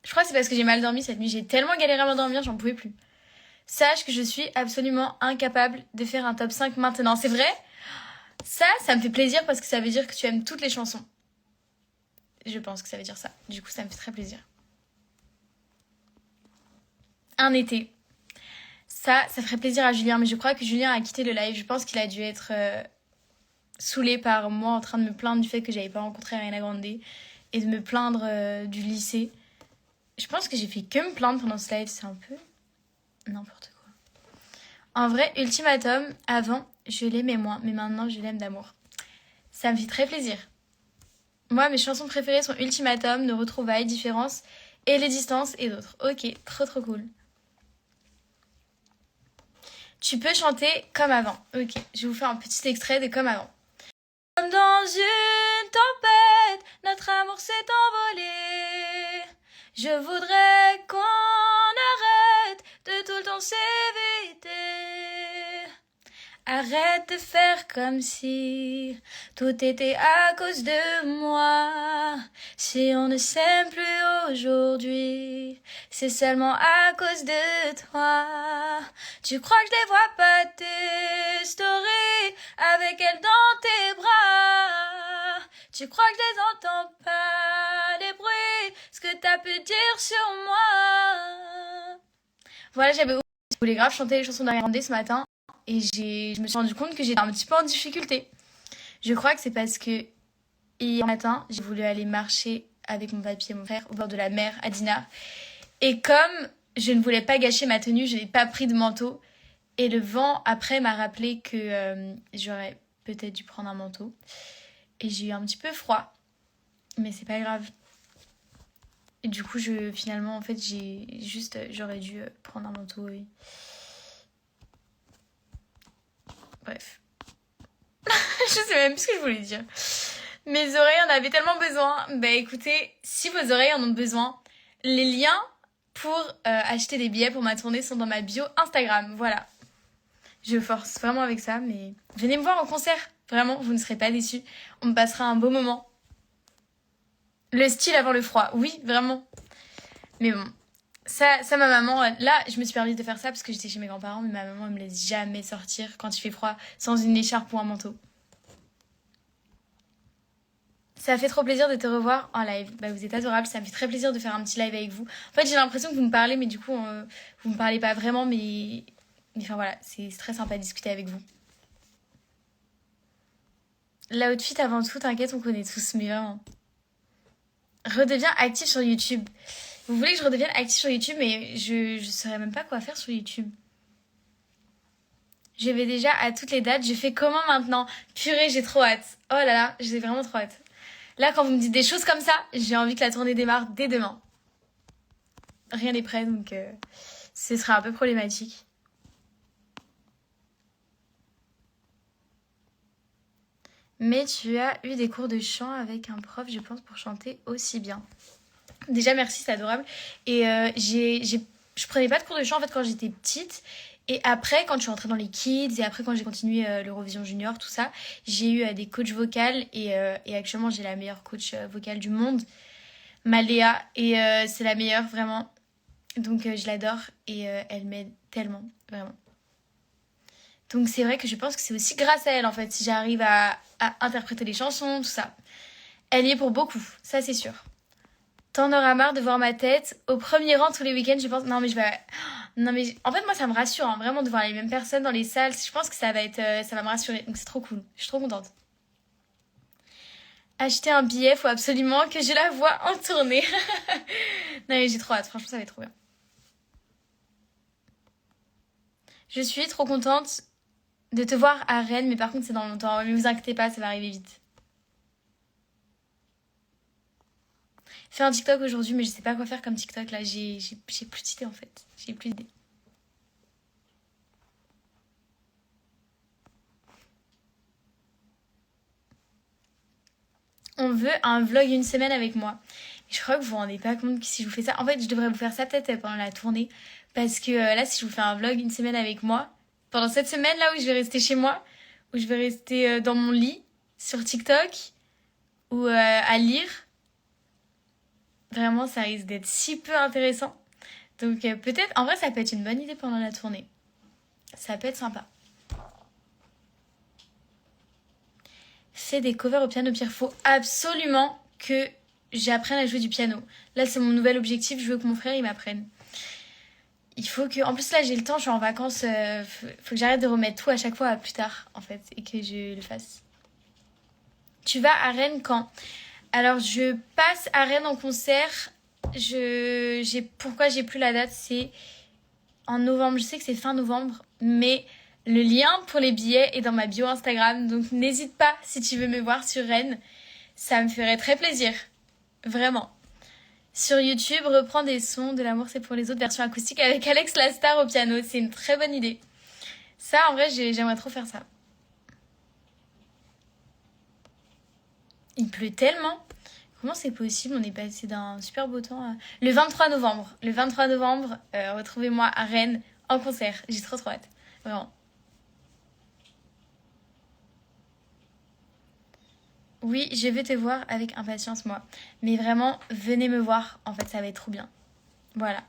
Je crois que c'est parce que j'ai mal dormi cette nuit. J'ai tellement galéré à m'endormir, j'en pouvais plus. Sache que je suis absolument incapable de faire un top 5 maintenant. C'est vrai? Ça me fait plaisir parce que ça veut dire que tu aimes toutes les chansons. Je pense que ça veut dire ça. Du coup, ça me fait très plaisir. Un été. Ça ferait plaisir à Julien, mais je crois que Julien a quitté le live. Je pense qu'il a dû être saoulé par moi en train de me plaindre du fait que j'avais pas rencontré Ariana Grande et de me plaindre du lycée. Je pense que j'ai fait que me plaindre pendant ce live. C'est un peu n'importe quoi. En vrai, Ultimatum, avant, je l'aimais moins, mais maintenant, je l'aime d'amour. Ça me fait très plaisir. Moi, mes chansons préférées sont Ultimatum, Nos retrouvailles, Différence et Les distances et d'autres. Ok, trop cool. Tu peux chanter comme avant. Ok, je vais vous faire un petit extrait de comme avant. Comme dans une tempête, notre amour s'est envolé. Je voudrais qu'on arrête de tout le temps s'éviter. Arrête de faire comme si tout était à cause de moi. Si on ne s'aime plus aujourd'hui, c'est seulement à cause de toi. Tu crois que je les vois pas tes stories avec elle dans tes bras? Tu crois que je les entends pas les bruits, ce que t'as pu dire sur moi? Voilà, je voulais grave chanter les chansons d'Ariana Grande ce matin. Et je me suis rendu compte que j'étais un petit peu en difficulté. Je crois que c'est parce que hier matin, j'ai voulu aller marcher avec mon papy et mon frère au bord de la mer à Dinard. Et comme Je ne voulais pas gâcher ma tenue, je n'ai pas pris de manteau. Et le vent, après, m'a rappelé que j'aurais peut-être dû prendre un manteau. Et j'ai eu un petit peu froid. Mais c'est pas grave. Et du coup, finalement, en fait, j'aurais dû prendre un manteau, oui. Bref. Je sais même plus ce que je voulais dire. Mes oreilles en avaient tellement besoin. Bah écoutez, si vos oreilles en ont besoin, les liens pour acheter des billets pour ma tournée sont dans ma bio Instagram. Voilà. Je force vraiment avec ça, mais venez me voir en concert. Vraiment, vous ne serez pas déçus. On me passera un beau moment. Le style avant le froid. Oui, vraiment. Mais bon. Ça, ma maman, là, je me suis permis de faire ça parce que j'étais chez mes grands-parents, mais ma maman, elle me laisse jamais sortir quand il fait froid sans une écharpe ou un manteau. Ça fait trop plaisir de te revoir en live. Bah, vous êtes adorable, ça me fait très plaisir de faire un petit live avec vous. En fait, j'ai l'impression que vous me parlez, mais du coup, vous me parlez pas vraiment, mais enfin voilà, c'est très sympa de discuter avec vous. L'outfit avant tout, t'inquiète, on connaît tous, mais vraiment. Redeviens active sur YouTube. Vous voulez que je redevienne active sur YouTube, mais je saurais même pas quoi faire sur YouTube. Je vais déjà à toutes les dates. Je fais comment maintenant? Purée, j'ai trop hâte. Oh là là, j'ai vraiment trop hâte. Là, quand vous me dites des choses comme ça, j'ai envie que la tournée démarre dès demain. Rien n'est prêt, donc ce sera un peu problématique. Mais tu as eu des cours de chant avec un prof, je pense, pour chanter aussi bien. Déjà, merci, c'est adorable. Et je prenais pas de cours de chant en fait quand j'étais petite. Et après, quand je suis rentrée dans les kids, et après quand j'ai continué l'Eurovision Junior, tout ça, j'ai eu des coachs vocales. Et actuellement, j'ai la meilleure coach vocale du monde, Maléa. Et c'est la meilleure, vraiment. Donc je l'adore. Et elle m'aide tellement, vraiment. Donc c'est vrai que je pense que c'est aussi grâce à elle, en fait, si j'arrive à interpréter les chansons, tout ça. Elle y est pour beaucoup, ça c'est sûr. T'en auras marre de voir ma tête au premier rang tous les week-ends, je pense. Non mais je vais... Non mais en fait moi ça me rassure hein, vraiment de voir les mêmes personnes dans les salles. Je pense que ça va être, ça va me rassurer. Donc c'est trop cool. Je suis trop contente. Acheter un billet, faut absolument que je la vois en tournée. Non mais j'ai trop hâte. Franchement ça va être trop bien. Je suis trop contente de te voir à Rennes, mais par contre c'est dans longtemps. Mais vous inquiétez pas, ça va arriver vite. Fais un TikTok aujourd'hui, mais je sais pas quoi faire comme TikTok là. J'ai plus d'idées en fait. J'ai plus d'idées. On veut un vlog une semaine avec moi. Je crois que vous vous rendez pas compte que si je vous fais ça... En fait, je devrais vous faire ça peut-être pendant la tournée. Parce que là, si je vous fais un vlog une semaine avec moi, pendant cette semaine là où je vais rester chez moi, où je vais rester dans mon lit, sur TikTok, ou à lire, vraiment, ça risque d'être si peu intéressant. Donc peut-être, en vrai, ça peut être une bonne idée pendant la tournée. Ça peut être sympa. Fais des covers au piano, Pierre. Faut absolument que j'apprenne à jouer du piano. Là, c'est mon nouvel objectif. Je veux que mon frère, il m'apprenne. Il faut que... En plus, là, j'ai le temps. Je suis en vacances. Faut que j'arrête de remettre tout à chaque fois à plus tard, en fait. Et que je le fasse. Tu vas à Rennes quand? Alors, je passe à Rennes en concert. Pourquoi j'ai plus la date? C'est en novembre. Je sais que c'est fin novembre. Mais le lien pour les billets est dans ma bio Instagram. Donc, n'hésite pas si tu veux me voir sur Rennes. Ça me ferait très plaisir. Vraiment. Sur YouTube, reprends des sons de l'amour c'est pour les autres, version acoustique avec Alex Lastar au piano. C'est une très bonne idée. Ça, en vrai, j'aimerais trop faire ça. Il pleut tellement. Comment c'est possible? On est passé d'un super beau temps à... Le 23 novembre. Le 23 novembre, retrouvez-moi à Rennes en concert. J'ai trop hâte. Vraiment. Oui, je vais te voir avec impatience, moi. Mais vraiment, venez me voir. En fait, ça va être trop bien. Voilà.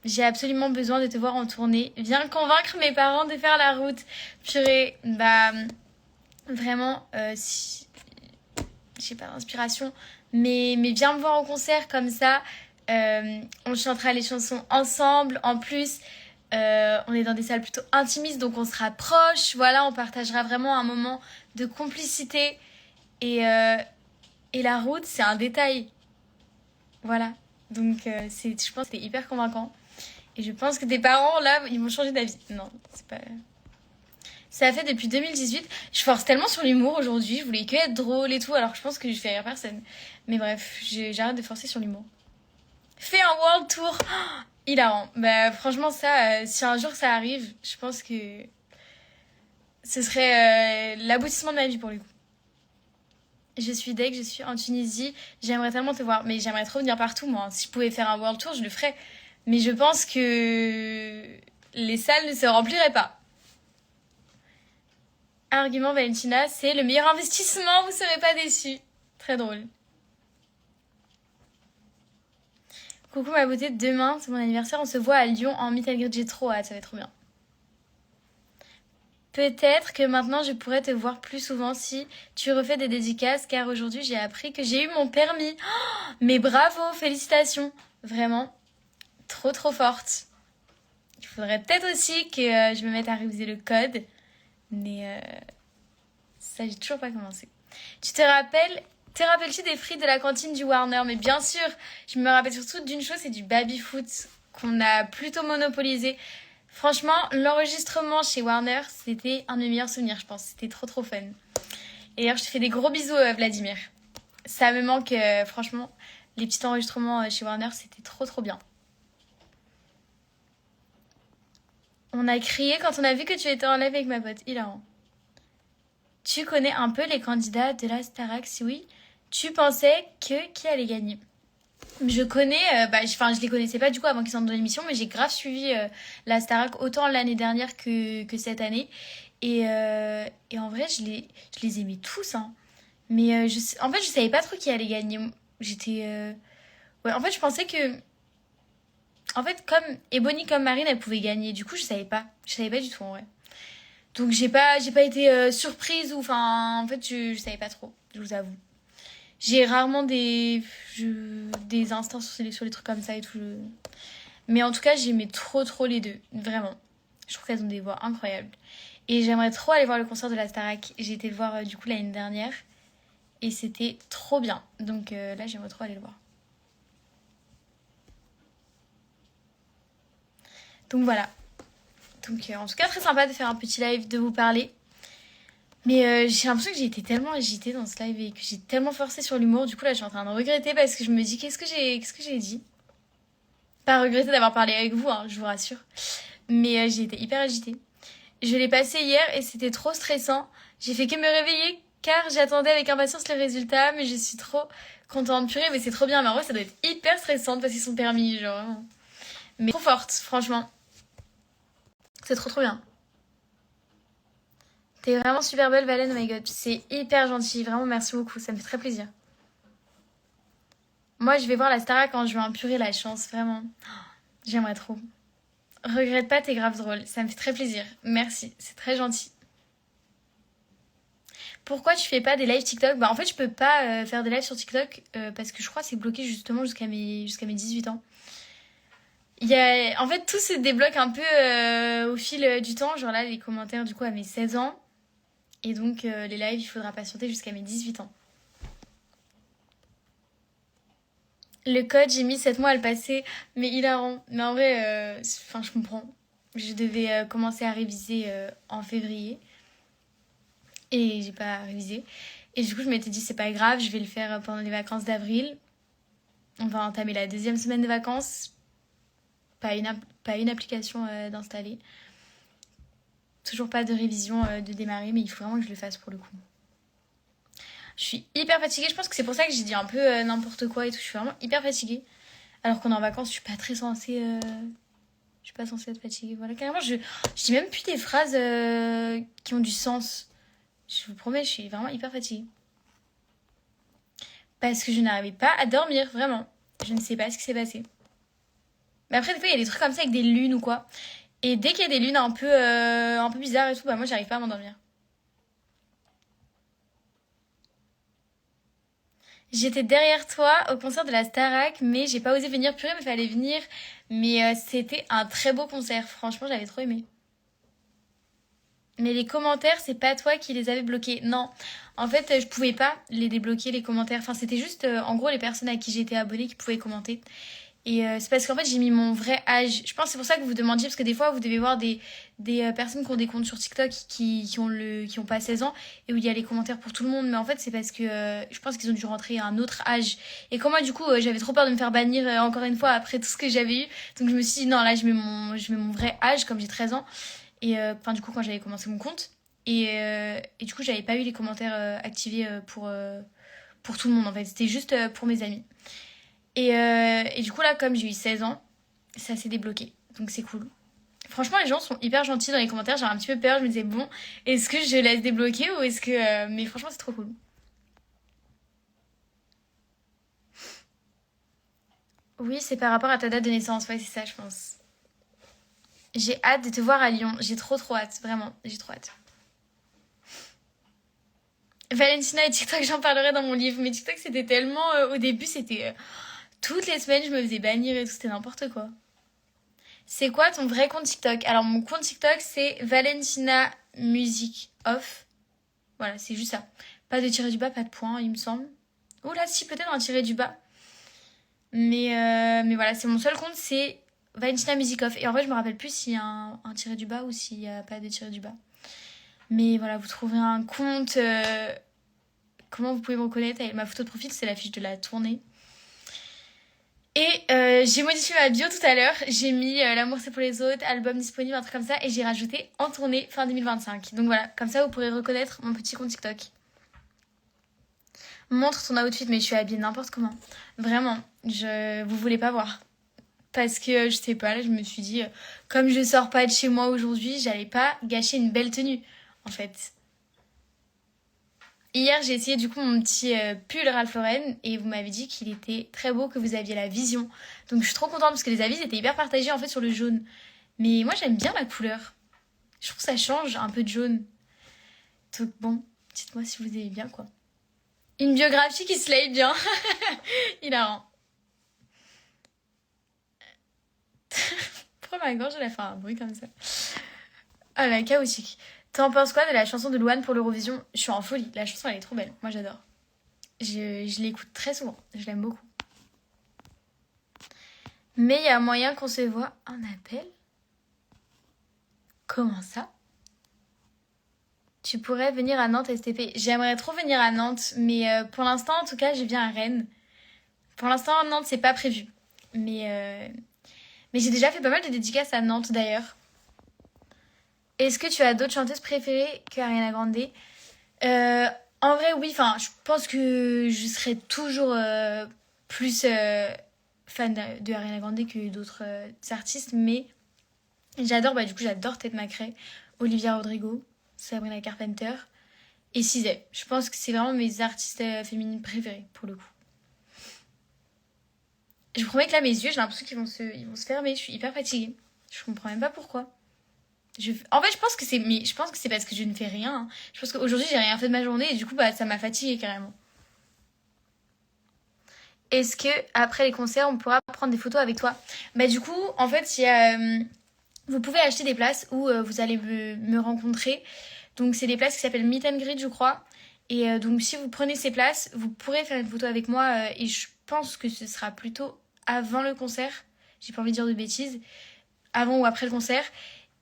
J'ai absolument besoin de te voir en tournée. Viens convaincre mes parents de faire la route. Purée, bah... Vraiment, si... J'ai pas d'inspiration. Mais viens me voir en concert comme ça. On chantera les chansons ensemble. En plus, on est dans des salles plutôt intimistes, donc on sera proches. Voilà, on partagera vraiment un moment de complicité. Et la route, c'est un détail. Voilà. Donc, je pense que c'est hyper convaincant. Et je pense que tes parents, là, ils vont changer d'avis. Non, c'est pas... Ça a fait depuis 2018. Je force tellement sur l'humour aujourd'hui. Je voulais que être drôle et tout, alors que je pense que je fais rire personne. Mais bref, j'arrête de forcer sur l'humour. Fais un world tour. Oh, hilarant. Bah, franchement, ça, si un jour ça arrive, je pense que ce serait l'aboutissement de ma vie pour le coup. Je suis deg, je suis en Tunisie. J'aimerais tellement te voir. Mais j'aimerais trop venir partout, moi. Si je pouvais faire un world tour, je le ferais. Mais je pense que les salles ne se rempliraient pas. Argument Valentina, c'est le meilleur investissement, vous serez pas déçus. Très drôle. Coucou ma beauté, demain c'est mon anniversaire, on se voit à Lyon en meet and greet, j'ai trop hâte, ça va être trop bien. Peut-être que maintenant je pourrais te voir plus souvent si tu refais des dédicaces, car aujourd'hui j'ai appris que j'ai eu mon permis. Oh, mais bravo, félicitations, vraiment trop trop forte. Il faudrait peut-être aussi que je me mette à réviser le code, mais ça j'ai toujours pas commencé. Te rappelles-tu des frites de la cantine du Warner? Mais bien sûr, je me rappelle surtout d'une chose, c'est du baby-foot qu'on a plutôt monopolisé. Franchement, l'enregistrement chez Warner, c'était un de mes meilleurs souvenirs, je pense. C'était trop trop fun. Et d'ailleurs, je te fais des gros bisous, Vladimir. Ça me manque, franchement, les petits enregistrements chez Warner, c'était trop trop bien. On a crié quand on a vu que tu étais en live avec ma pote. Hilarant. Tu connais un peu les candidats de la Starac? Si oui, tu pensais que qui allait gagner? Je connais, je les connaissais pas du coup avant qu'ils sortent dans l'émission, mais j'ai grave suivi la Starac autant l'année dernière que cette année. Et en vrai, je les aimais tous. Hein. Mais en fait, je savais pas trop qui allait gagner. J'étais. Ouais, en fait, je pensais que. En fait, comme Ebony comme Marine, elle pouvait gagner. Du coup, je savais pas. Je savais pas du tout en vrai. Donc, j'ai pas été surprise ou. Enfin, en fait, je savais pas trop, je vous avoue. J'ai rarement des instants sur les trucs comme ça et tout. Mais en tout cas, j'aimais trop trop les deux. Vraiment. Je trouve qu'elles ont des voix incroyables. Et j'aimerais trop aller voir le concert de la Starac. J'ai été le voir du coup l'année dernière. Et c'était trop bien. Donc là, j'aimerais trop aller le voir. Donc voilà. Donc en tout cas, très sympa de faire un petit live, de vous parler. Mais j'ai l'impression que j'ai été tellement agitée dans ce live et que j'ai tellement forcé sur l'humour. Du coup, là, je suis en train de regretter parce que je me dis, qu'est-ce que j'ai dit? Pas regretter d'avoir parlé avec vous, hein, je vous rassure. Mais j'ai été hyper agitée. Je l'ai passé hier et c'était trop stressant. J'ai fait que me réveiller car j'attendais avec impatience les résultats. Mais je suis trop contente. Purée, mais c'est trop bien. Mais en vrai, ça doit être hyper stressant de passer son permis, genre. Mais trop forte, franchement. C'est trop trop bien. T'es vraiment super belle, Valène, oh my god. C'est hyper gentil, vraiment merci beaucoup, ça me fait très plaisir. Moi, je vais voir la Starac quand je vais purée la chance, vraiment. J'aimerais trop. Regrette pas, t'es grave drôle, ça me fait très plaisir. Merci, c'est très gentil. Pourquoi tu fais pas des lives TikTok? Bah en fait, je peux pas faire des lives sur TikTok parce que je crois que c'est bloqué justement jusqu'à mes 18 ans. En fait, tout se débloque un peu au fil du temps. Genre là, les commentaires du coup à mes 16 ans. Et donc, les lives, il faudra patienter jusqu'à mes 18 ans. Le code, j'ai mis 7 mois à le passer, mais hilarant. Mais en vrai, je comprends. Je devais commencer à réviser en février. Et j'ai pas révisé. Et du coup, je m'étais dit, c'est pas grave, je vais le faire pendant les vacances d'avril. On va entamer la deuxième semaine de vacances. Pas une application d'installer. Toujours pas de révision de démarrer, mais il faut vraiment que je le fasse pour le coup. Je suis hyper fatiguée, je pense que c'est pour ça que j'ai dit un peu n'importe quoi et tout. Je suis vraiment hyper fatiguée. Alors qu'on est en vacances, je suis pas très censée... Je suis pas censée être fatiguée. Voilà, carrément, je dis même plus des phrases qui ont du sens. Je vous promets, je suis vraiment hyper fatiguée. Parce que je n'arrivais pas à dormir, vraiment. Je ne sais pas ce qui s'est passé. Mais après, des fois, il y a des trucs comme ça avec des lunes ou quoi. Et dès qu'il y a des lunes un peu bizarres et tout, bah moi, j'arrive pas à m'endormir. J'étais derrière toi au concert de la Starac, mais j'ai pas osé venir. Purée, mais fallait venir. Mais c'était un très beau concert. Franchement, j'avais trop aimé. Mais les commentaires, c'est pas toi qui les avais bloqués. Non. En fait, je pouvais pas les débloquer, les commentaires. Enfin, c'était juste, en gros, les personnes à qui j'étais abonnée qui pouvaient commenter. Et c'est parce qu'en fait, j'ai mis mon vrai âge. Je pense que c'est pour ça que vous demandiez, parce que des fois, vous devez voir des personnes qui ont des comptes sur TikTok qui ont pas 16 ans et où il y a les commentaires pour tout le monde. Mais en fait, c'est parce que je pense qu'ils ont dû rentrer à un autre âge. Et comme moi, du coup, j'avais trop peur de me faire bannir encore une fois après tout ce que j'avais eu. Donc je me suis dit, non, là, je mets mon vrai âge, comme j'ai 13 ans. Et enfin, du coup, quand j'avais commencé mon compte. Et du coup, j'avais pas eu les commentaires activés pour tout le monde, en fait. C'était juste pour mes amis. Et du coup, là, comme j'ai eu 16 ans, ça s'est débloqué. Donc c'est cool. Franchement, les gens sont hyper gentils dans les commentaires. J'avais un petit peu peur. Je me disais, bon, est-ce que je laisse débloquer ou est-ce que. Mais franchement, c'est trop cool. Oui, c'est par rapport à ta date de naissance. Ouais, c'est ça, je pense. J'ai hâte de te voir à Lyon. J'ai trop, trop hâte. Vraiment, j'ai trop hâte. Valentina et TikTok, j'en parlerai dans mon livre. Mais TikTok, c'était tellement. Au début, c'était. Toutes les semaines, je me faisais bannir et tout. C'était n'importe quoi. C'est quoi ton vrai compte TikTok? Alors, mon compte TikTok, c'est Valentina Music Off. Voilà, c'est juste ça. Pas de tirer du bas, pas de point, il me semble. Oh là, si, peut-être un tiré du bas. Mais voilà, c'est mon seul compte, c'est Valentina Music Off. Et en vrai, je me rappelle plus s'il y a un tiré du bas ou s'il y a pas de tiré du bas. Mais voilà, vous trouverez un compte. Comment vous pouvez me reconnaître? Avec ma photo de profil, c'est la fiche de la tournée. Et j'ai modifié ma bio tout à l'heure. J'ai mis L'amour c'est pour les autres, album disponible, un truc comme ça. Et j'ai rajouté en tournée fin 2025. Donc voilà, comme ça vous pourrez reconnaître mon petit compte TikTok. Montre ton outfit, mais je suis habillée n'importe comment. Vraiment, vous voulez pas voir. Parce que je sais pas, là je me suis dit, comme je sors pas de chez moi aujourd'hui, j'allais pas gâcher une belle tenue. En fait. Hier, j'ai essayé du coup mon petit pull Ralph Lauren et vous m'avez dit qu'il était très beau, que vous aviez la vision. Donc je suis trop contente parce que les avis étaient hyper partagés en fait sur le jaune. Mais moi j'aime bien la couleur. Je trouve que ça change un peu de jaune. Donc bon, dites-moi si vous aimez bien quoi. Une biographie qui slay bien. Hilarant. Pourquoi ma gorge elle a fait un bruit comme ça? Ah la chaotique. T'en penses quoi de la chanson de Louane pour l'Eurovision? Je suis en folie. La chanson elle est trop belle. Moi j'adore. Je l'écoute très souvent. Je l'aime beaucoup. Mais il y a moyen qu'on se voit un appel? Comment ça? Tu pourrais venir à Nantes STP. J'aimerais trop venir à Nantes, mais pour l'instant, en tout cas, je viens à Rennes. Pour l'instant, Nantes, c'est pas prévu. Mais j'ai déjà fait pas mal de dédicaces à Nantes d'ailleurs. Est-ce que tu as d'autres chanteuses préférées que Ariana Grande? Euh, En vrai, oui. Enfin, je pense que je serai toujours plus fan de Ariana Grande que d'autres artistes, mais j'adore, bah du coup, j'adore Ted McRae, Olivia Rodrigo, Sabrina Carpenter et Cizé. Je pense que c'est vraiment mes artistes féminines préférées pour le coup. Je vous promets que là, mes yeux, j'ai l'impression qu'ils vont se fermer. Je suis hyper fatiguée. Je comprends même pas pourquoi. En fait, je pense que c'est parce que je ne fais rien, hein. Je pense qu'aujourd'hui, j'ai rien fait de ma journée et du coup, bah, ça m'a fatiguée carrément. Est-ce que après les concerts, on pourra prendre des photos avec toi? Bah du coup, en fait, vous pouvez acheter des places où vous allez me rencontrer. Donc c'est des places qui s'appellent Meet and Greet, je crois. Et donc si vous prenez ces places, vous pourrez faire une photo avec moi. Et je pense que ce sera plutôt avant le concert. J'ai pas envie de dire de bêtises. Avant ou après le concert.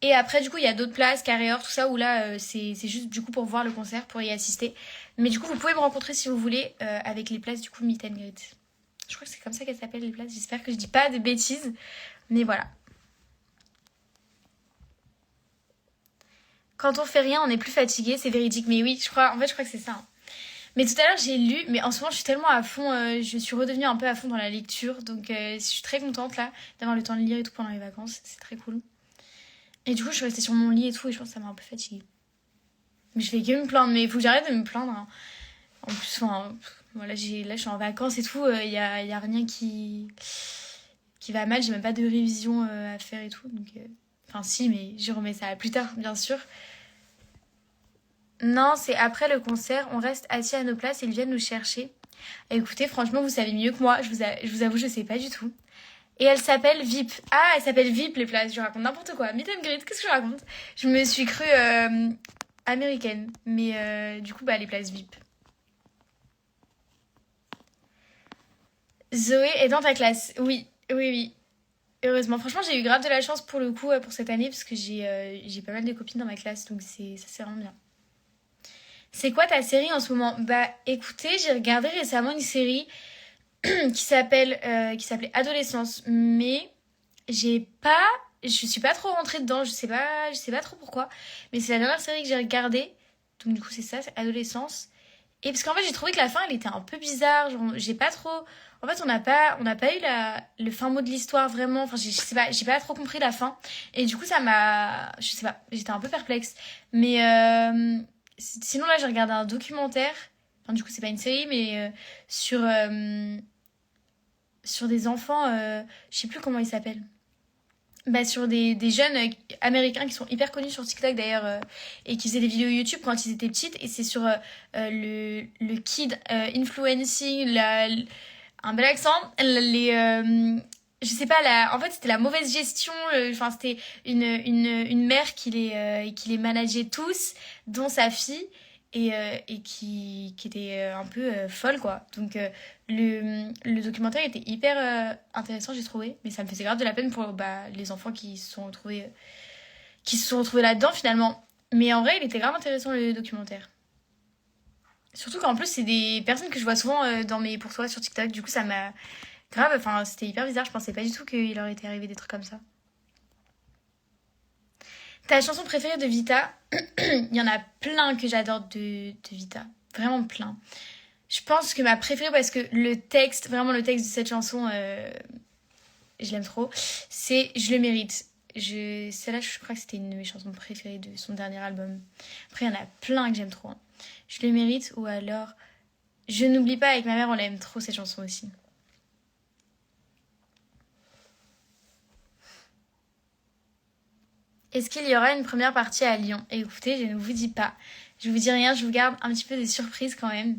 Et après, du coup, il y a d'autres places, carré or, tout ça, où là, c'est juste du coup pour voir le concert, pour y assister. Mais du coup, vous pouvez me rencontrer si vous voulez avec les places du coup Meet and Greet. Je crois que c'est comme ça qu'elles s'appellent les places. J'espère que je dis pas de bêtises. Mais voilà. Quand on fait rien, on est plus fatigué, c'est véridique. Mais oui, je crois que c'est ça, hein. Mais tout à l'heure, j'ai lu, mais en ce moment, je suis tellement à fond, je suis redevenue un peu à fond dans la lecture. Donc, je suis très contente là d'avoir le temps de lire et tout pendant les vacances. C'est très cool. Et du coup, je suis restée sur mon lit et tout, et je pense que ça m'a un peu fatiguée. Mais je fais que me plaindre, mais il faut que j'arrête de me plaindre, hein. En plus, enfin, voilà, là, je suis en vacances et tout, y a rien qui va mal. J'ai même pas de révision à faire et tout. Donc, enfin, si, mais je remets ça plus tard, bien sûr. Non, c'est après le concert, on reste assis à nos places et ils viennent nous chercher. Écoutez, franchement, vous savez mieux que moi, je vous avoue, je sais pas du tout. Et elle s'appelle VIP. Ah, elle s'appelle VIP les places, je raconte n'importe quoi. Meet and greet, qu'est-ce que je raconte? Je me suis crue américaine, mais du coup, bah, les places VIP. Zoé est dans ta classe, oui. Oui, oui. Heureusement. Franchement, j'ai eu grave de la chance pour le coup pour cette année parce que j'ai pas mal de copines dans ma classe, donc c'est vraiment bien. C'est quoi ta série en ce moment? Bah écoutez, j'ai regardé récemment une série qui s'appelait Adolescence, mais j'ai pas je suis pas trop rentrée dedans, je sais pas trop pourquoi, mais c'est la dernière série que j'ai regardée. Donc du coup, c'est Adolescence. Et parce qu'en fait, j'ai trouvé que la fin, elle était un peu bizarre, genre, j'ai pas trop en fait, on n'a pas eu le fin mot de l'histoire vraiment. Enfin, je sais pas, j'ai pas trop compris la fin. Et du coup, ça m'a, je sais pas, j'étais un peu perplexe. Mais sinon là, j'ai regardé un documentaire. Enfin, du coup, c'est pas une série, mais sur sur des enfants, je sais plus comment ils s'appellent. Bah, sur des jeunes américains qui sont hyper connus sur TikTok d'ailleurs et qui faisaient des vidéos YouTube quand ils étaient petites et c'est sur le kid influencing un bel accent je sais pas en fait c'était la mauvaise gestion enfin c'était une mère qui les manageait tous dont sa fille et qui était un peu folle quoi donc le documentaire était hyper intéressant, j'ai trouvé, mais ça me faisait grave de la peine pour bah, les enfants qui se sont retrouvés là-dedans finalement. Mais en vrai, il était grave intéressant le documentaire. Surtout qu'en plus, c'est des personnes que je vois souvent dans mes pour toi sur TikTok. Du coup, ça m'a grave. Enfin, c'était hyper bizarre. Je pensais pas du tout qu'il leur était arrivé des trucs comme ça. Ta chanson préférée de Vita? Il y en a plein que j'adore de Vita. Vraiment plein. Je pense que ma préférée, parce que le texte, vraiment le texte de cette chanson, je l'aime trop, c'est Je le mérite. Celle-là, je crois que c'était une de mes chansons préférées de son dernier album. Après, il y en a plein que j'aime trop, hein. Je le mérite ou alors Je n'oublie pas avec ma mère, on l'aime trop cette chanson aussi. Est-ce qu'il y aura une première partie à Lyon? Écoutez, je ne vous dis pas. Je vous dis rien, je vous garde un petit peu des surprises quand même.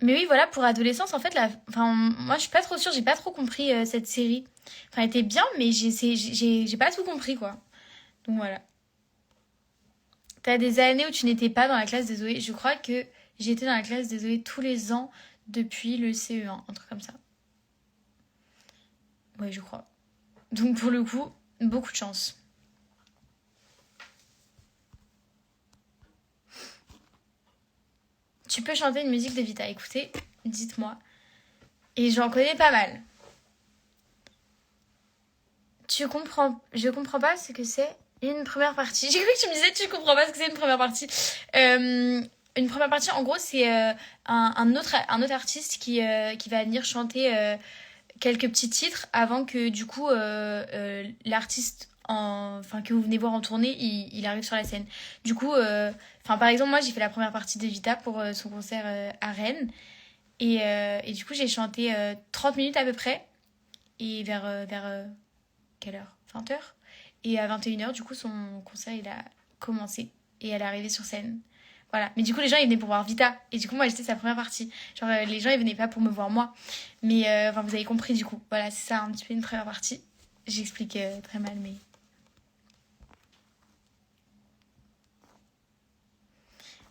Mais oui, voilà, pour adolescence, en fait, enfin, moi, je suis pas trop sûre, j'ai pas trop compris cette série. Enfin, elle était bien, mais j'ai pas tout compris, quoi. Donc voilà. T'as des années où tu n'étais pas dans la classe de Zoé. Je crois que j'étais dans la classe de Zoé tous les ans depuis le CE1, un truc comme ça. Ouais, je crois. Donc pour le coup, beaucoup de chance. Tu peux chanter une musique de Vita. Écoutez, dites-moi. Et j'en connais pas mal. Je comprends pas ce que c'est une première partie. J'ai cru que tu me disais tu comprends pas ce que c'est une première partie. Euh, une première partie, en gros, c'est un autre artiste qui va venir chanter quelques petits titres avant que du coup l'artiste enfin que vous venez voir en tournée il arrive sur la scène du coup enfin par exemple moi j'ai fait la première partie de Vita pour son concert à Rennes et du coup j'ai chanté 30 minutes à peu près et vers quelle heure 20h et à 21h du coup son concert il a commencé et elle est arrivée sur scène voilà. Mais du coup, les gens, ils venaient pour voir Vita. Et du coup, moi, j'étais sa première partie. Genre, les gens, ils venaient pas pour me voir moi. Mais, enfin, vous avez compris, du coup. Voilà, c'est ça, un petit peu une première partie. J'explique très mal, mais...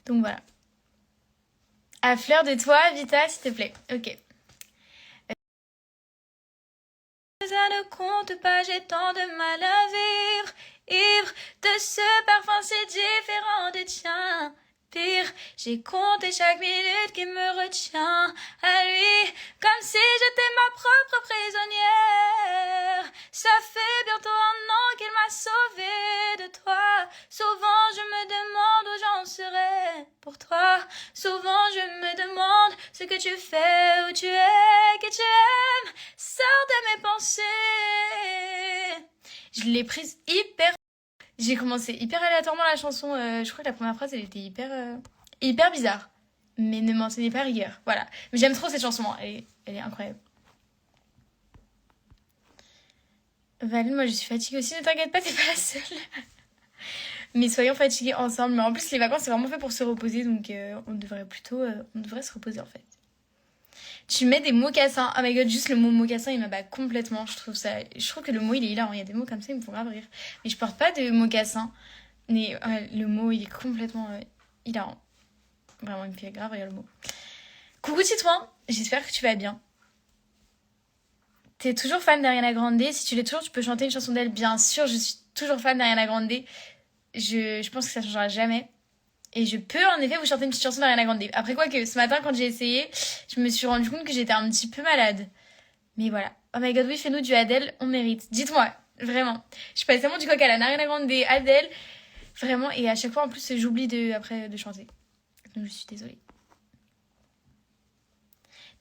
Donc, voilà. À fleur de toi, Vita, s'il te plaît. Ok. Ça ne compte pas, j'ai tant de mal à vivre. Ivre de ce parfum si différent des tiens. Pire, j'ai compté chaque minute qui me retient à lui, comme si j'étais ma propre prisonnière. Ça fait bientôt un an qu'il m'a sauvée de toi. Souvent je me demande où j'en serais pour toi. Souvent je me demande ce que tu fais, où tu es, que tu aimes. Sors de mes pensées. Je l'ai prise hyper. J'ai commencé hyper aléatoirement la chanson. Je crois que la première phrase, elle était hyper bizarre. Mais ne m'en tenez pas rigueur. Voilà. Mais j'aime trop cette chanson, hein. Elle est incroyable. Valine, moi je suis fatiguée aussi. Ne t'inquiète pas, t'es pas la seule. Mais soyons fatigués ensemble. Mais en plus, les vacances, c'est vraiment fait pour se reposer. Donc on devrait se reposer en fait. Tu mets des mocassins. Oh my god, juste le mot mocassin, il m'abat complètement. Je trouve que le mot, il est hilarant. Il y a des mots comme ça, ils me font grave rire. Mais je porte pas de mocassins. Mais le mot, il est complètement hilarant. Vraiment, il me fait grave rire le mot. Coucou Titouan, J'espère que tu vas bien. T'es toujours fan d'Ariana Grande? Si tu l'es toujours, tu peux chanter une chanson d'elle. Bien sûr, je suis toujours fan d'Ariana Grande. Je pense que ça changera jamais. Et je peux en effet vous chanter une petite chanson d'Ariana Grande. Après quoi que ce matin, quand j'ai essayé, je me suis rendu compte que j'étais un petit peu malade. Mais voilà. Oh my god, oui, fais-nous du Adele, on mérite. Dites-moi, vraiment. Je passe tellement du coq à la Ariana Grande, Adele. Vraiment, et à chaque fois, en plus, j'oublie après de chanter. Donc je suis désolée.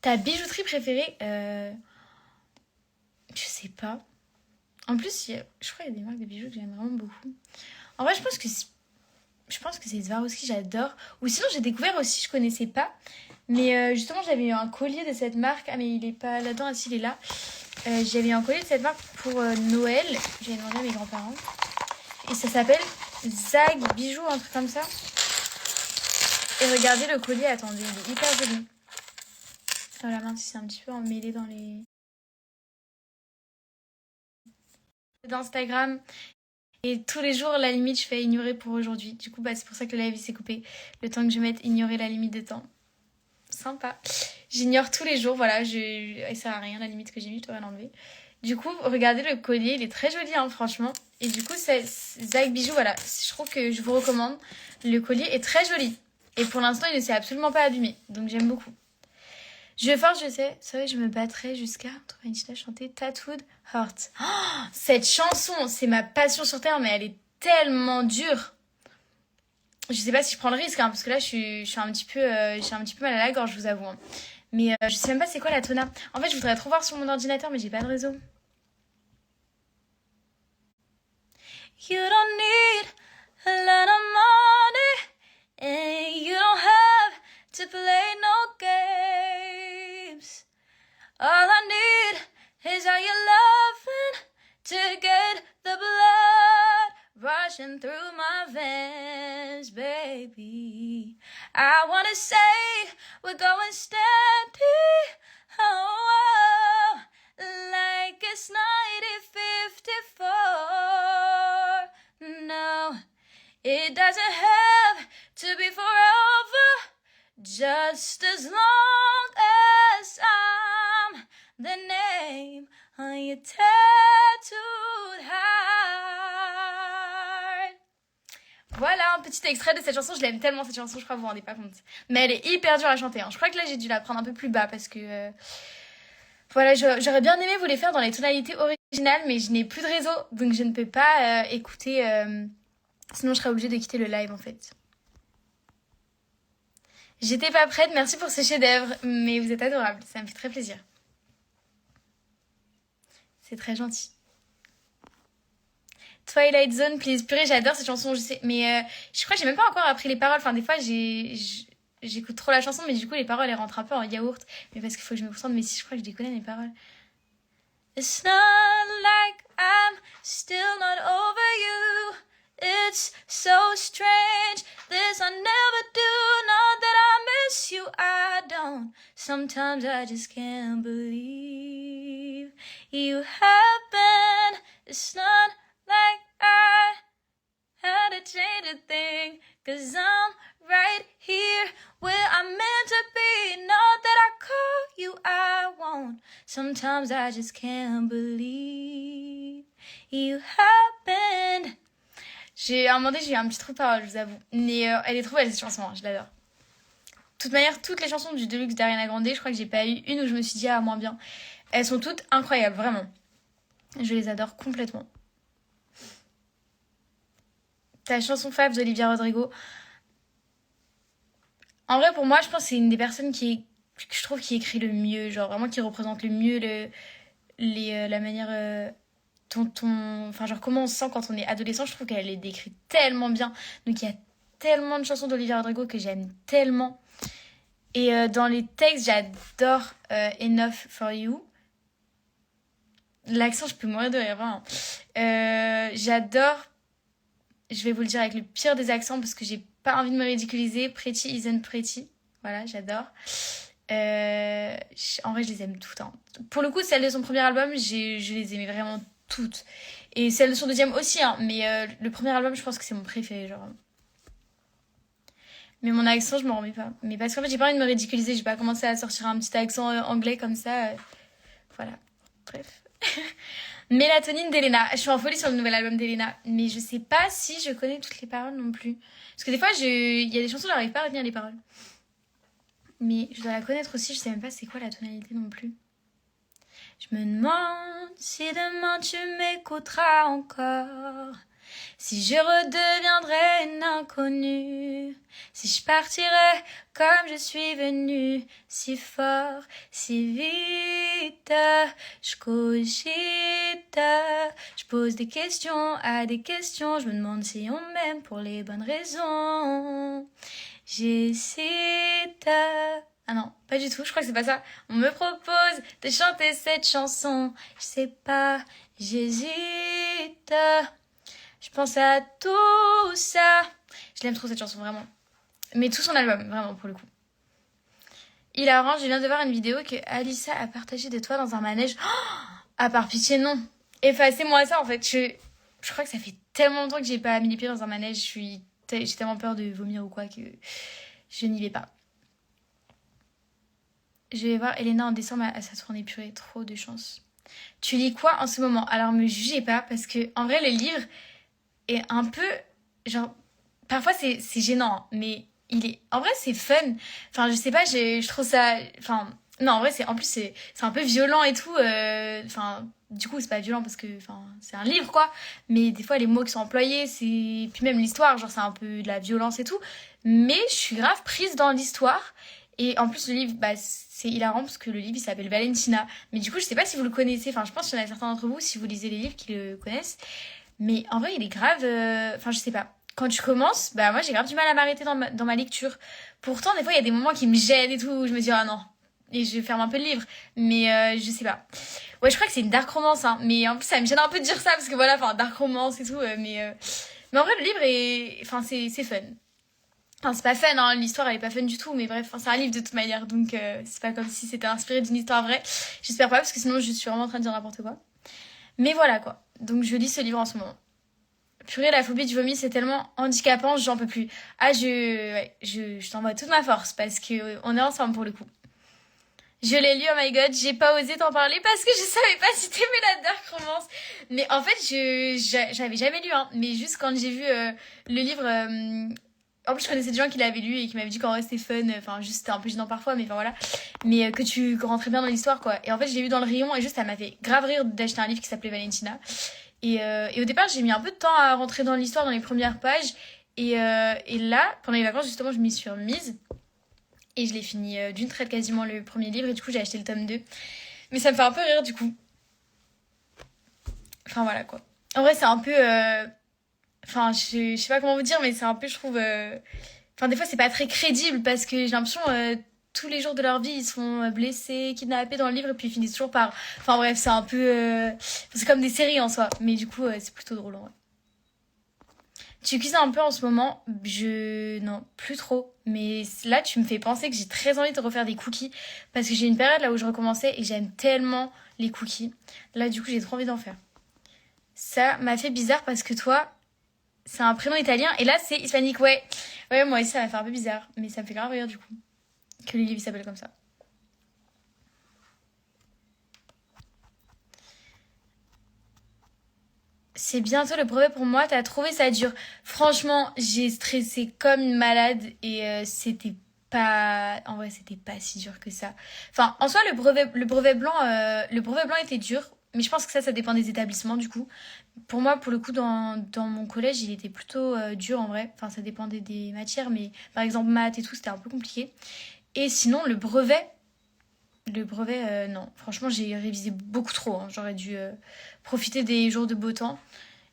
Ta bijouterie préférée Je sais pas. En plus, je crois qu'il y a des marques de bijoux que j'aime vraiment beaucoup. En vrai, je pense que c'est Swarovski, j'adore. Ou sinon, j'ai découvert aussi, je connaissais pas. Mais justement, j'avais eu un collier de cette marque. Ah, mais il est pas là-dedans, ah, si, il est là. J'avais eu un collier de cette marque pour Noël. J'avais demandé à mes grands-parents. Et ça s'appelle Zag Bijoux, un truc comme ça. Et regardez le collier, attendez, il est hyper joli. Oh la main, c'est un petit peu emmêlé dans les... d'Instagram. Et tous les jours, la limite, je fais ignorer pour aujourd'hui. Du coup, bah, c'est pour ça que le live s'est coupé. Le temps que je mette ignorer la limite de temps. Sympa. J'ignore tous les jours, voilà. Il sert à rien la limite que j'ai mis, je dois l'enlever. Du coup, regardez le collier, il est très joli, hein, franchement. Et du coup, c'est Zag Bijoux, voilà. Je trouve que je vous recommande. Le collier est très joli. Et pour l'instant, il ne s'est absolument pas abîmé. Donc j'aime beaucoup. Je force, je sais. C'est vrai, je me battrai jusqu'à trouver une chita chanter Tattooed Heart. Oh, cette chanson, c'est ma passion sur Terre, mais elle est tellement dure. Je sais pas si je prends le risque, hein, parce que là, je suis un petit peu, j'ai un petit peu mal à la gorge, je vous avoue, hein. Mais je sais même pas c'est quoi la tona. En fait, je voudrais trop voir sur mon ordinateur, mais j'ai pas de réseau. You don't need a lot of money, and you don't have to play no games. All I need is all your loving to get the blood rushing through my veins, baby. I wanna say we're going steady, oh, like it's 1954. No, it doesn't have to be forever, just as long as I'm the name on your tattooed heart. Voilà un petit extrait de cette chanson. Je l'aime tellement cette chanson, je crois que vous vous rendez pas compte. Mais elle est hyper dure à chanter, hein. Je crois que là j'ai dû la prendre un peu plus bas parce que... Voilà, j'aurais bien aimé vous les faire dans les tonalités originales, mais je n'ai plus de réseau, donc je ne peux pas écouter... Sinon je serais obligée de quitter le live en fait. J'étais pas prête, merci pour ce chef-d'œuvre, mais vous êtes adorable, ça me fait très plaisir. C'est très gentil. Twilight Zone, please. Purée, j'adore cette chanson, je sais. Mais je crois que j'ai même pas encore appris les paroles. Enfin, des fois, j'écoute trop la chanson, mais du coup, les paroles, elles rentrent un peu en yaourt. Mais parce qu'il faut que je me concentre. Mais si, je crois que je déconne les paroles. It's not like I'm still not over you. It's so strange. This I never do. Not that I miss you, I don't. Sometimes I just can't believe you happen. It's not like I had to change a thing, 'cause I'm right here where I'm meant to be. Not that I call you, I won't. Sometimes I just can't believe you happened. À un moment donné, j'ai eu un petit trou de parole, je vous avoue. Mais elle est trop belle cette chanson, hein, je l'adore. De toute manière, toutes les chansons du Deluxe d'Ariana Grande, je crois que j'ai pas eu une où je me suis dit ah moins bien. Elles sont toutes incroyables, vraiment. Je les adore complètement. Ta chanson fave d'Olivia Rodrigo. En vrai, pour moi, je pense que c'est une des personnes que je trouve qui écrit le mieux, genre vraiment qui représente le mieux la manière enfin genre comment on se sent quand on est adolescent. Je trouve qu'elle est décrite tellement bien. Donc il y a tellement de chansons d'Olivia Rodrigo que j'aime tellement. Et dans les textes, j'adore Enough for You. L'accent, je peux mourir de rire, vraiment. J'adore, je vais vous le dire avec le pire des accents parce que j'ai pas envie de me ridiculiser. Pretty Isn't Pretty. Voilà, j'adore. En vrai, je les aime toutes, hein. Pour le coup, celles de son premier album, je les aimais vraiment toutes. Et celles de son deuxième aussi, hein. Mais le premier album, je pense que c'est mon préféré, genre. Mais mon accent, je m'en remets pas. Mais parce qu'en fait, j'ai pas envie de me ridiculiser. J'ai pas commencé à sortir un petit accent anglais comme ça. Voilà. Bref. Mélatonine d'Elena. Je suis en folie sur le nouvel album d'Elena. Mais je sais pas si je connais toutes les paroles non plus. Parce que des fois, il y a des chansons, j'arrive pas à retenir les paroles. Mais je dois la connaître aussi. Je sais même pas c'est quoi la tonalité non plus. Je me demande si demain tu m'écouteras encore. Si je redeviendrais une inconnue, si je partirais comme je suis venue, si fort, si vite, je cogite, je pose des questions à des questions, je me demande si on m'aime pour les bonnes raisons. J'hésite. Ah non, pas du tout, je crois que c'est pas ça. On me propose de chanter cette chanson, je sais pas, j'hésite. Je pense à tout ça. Je l'aime trop cette chanson, vraiment. Mais tout son album, vraiment, pour le coup. Il arrange, je viens de voir une vidéo que Alissa a partagée de toi dans un manège. Oh, à part pitié, non. Effacez-moi ça, en fait. Je crois que ça fait tellement longtemps que j'ai pas mis les pieds dans un manège. J'ai tellement peur de vomir ou quoi que je n'y vais pas. Je vais voir Elena en décembre à sa tournée, purée. Trop de chance. Tu lis quoi en ce moment? Alors, me jugez pas, parce que, en vrai, les livres... Et un peu, genre, parfois c'est gênant, hein, mais en vrai c'est fun. Enfin, je sais pas, je trouve ça, enfin, non, en vrai en plus c'est un peu violent et tout. Enfin, du coup c'est pas violent parce que, enfin, c'est un livre quoi. Mais des fois les mots qui sont employés, puis même l'histoire, genre c'est un peu de la violence et tout. Mais je suis grave prise dans l'histoire. Et en plus le livre, bah c'est hilarant parce que le livre il s'appelle Valentina. Mais du coup je sais pas si vous le connaissez. Enfin, je pense qu'il y en a certains d'entre vous si vous lisez les livres qui le connaissent. Mais en vrai, il est grave... Enfin, je sais pas. Quand tu commences, bah moi, j'ai grave du mal à m'arrêter dans ma lecture. Pourtant, des fois, il y a des moments qui me gênent et tout, où je me dis, ah non. Et je ferme un peu le livre. Mais je sais pas. Ouais, je crois que c'est une dark romance, hein. Mais en plus, ça me gêne un peu de dire ça, parce que voilà, enfin, dark romance et tout. Mais en vrai, le livre est... Enfin, c'est fun. Enfin, c'est pas fun, hein. L'histoire, elle est pas fun du tout. Mais bref, enfin, c'est un livre de toute manière. Donc, c'est pas comme si c'était inspiré d'une histoire vraie. J'espère pas, parce que sinon, je suis vraiment en train de dire n'importe quoi. Mais voilà, quoi. Donc, je lis ce livre en ce moment. Purée, la phobie du vomi, c'est tellement handicapant, j'en peux plus. Ah, je t'envoie toute ma force parce que on est ensemble pour le coup. Je l'ai lu, oh my god, j'ai pas osé t'en parler parce que je savais pas si t'aimais la dark romance. Mais en fait, j'avais jamais lu, hein. Mais juste quand j'ai vu le livre, en plus je connaissais des gens qui l'avaient lu et qui m'avaient dit qu'en vrai c'était fun. Enfin, juste c'était un peu gênant parfois, mais enfin voilà. Mais que tu rentrais bien dans l'histoire, quoi. Et en fait, je l'ai lu dans le rayon et juste ça m'a fait grave rire d'acheter un livre qui s'appelait Valentina. Et au départ, j'ai mis un peu de temps à rentrer dans l'histoire, dans les premières pages. Et là, pendant les vacances, justement, je m'y suis remise. Et je l'ai fini d'une traite quasiment le premier livre. Et du coup, j'ai acheté le tome 2. Mais ça me fait un peu rire, du coup. Enfin, voilà, quoi. En vrai, c'est un peu... Enfin, je sais pas comment vous dire, mais c'est un peu, je trouve... Enfin, des fois, c'est pas très crédible parce que j'ai l'impression... tous les jours de leur vie, ils sont blessés, kidnappés dans le livre et puis ils finissent toujours par... Enfin bref, c'est un peu... C'est comme des séries en soi. Mais du coup, c'est plutôt drôle en vrai. Tu cuisines un peu en ce moment? Non, plus trop. Mais là, tu me fais penser que j'ai très envie de refaire des cookies. Parce que j'ai une période là où je recommençais et j'aime tellement les cookies. Là, du coup, j'ai trop envie d'en faire. Ça m'a fait bizarre parce que toi, c'est un prénom italien et là, c'est hispanique. Ouais, ouais, moi aussi, ça m'a fait un peu bizarre. Mais ça me fait grave rire du coup. Que le livre s'appelle comme ça. C'est bientôt le brevet pour moi, t'as trouvé ça dur. Franchement, j'ai stressé comme une malade et c'était pas... En vrai, c'était pas si dur que ça. Enfin, en soi, le brevet blanc était dur, mais je pense que ça dépend des établissements du coup. Pour moi, pour le coup, dans mon collège, il était plutôt dur en vrai. Enfin, ça dépendait des matières, mais par exemple, maths et tout, c'était un peu compliqué. Et sinon, non. Franchement, j'ai révisé beaucoup trop, hein. J'aurais dû profiter des jours de beau temps.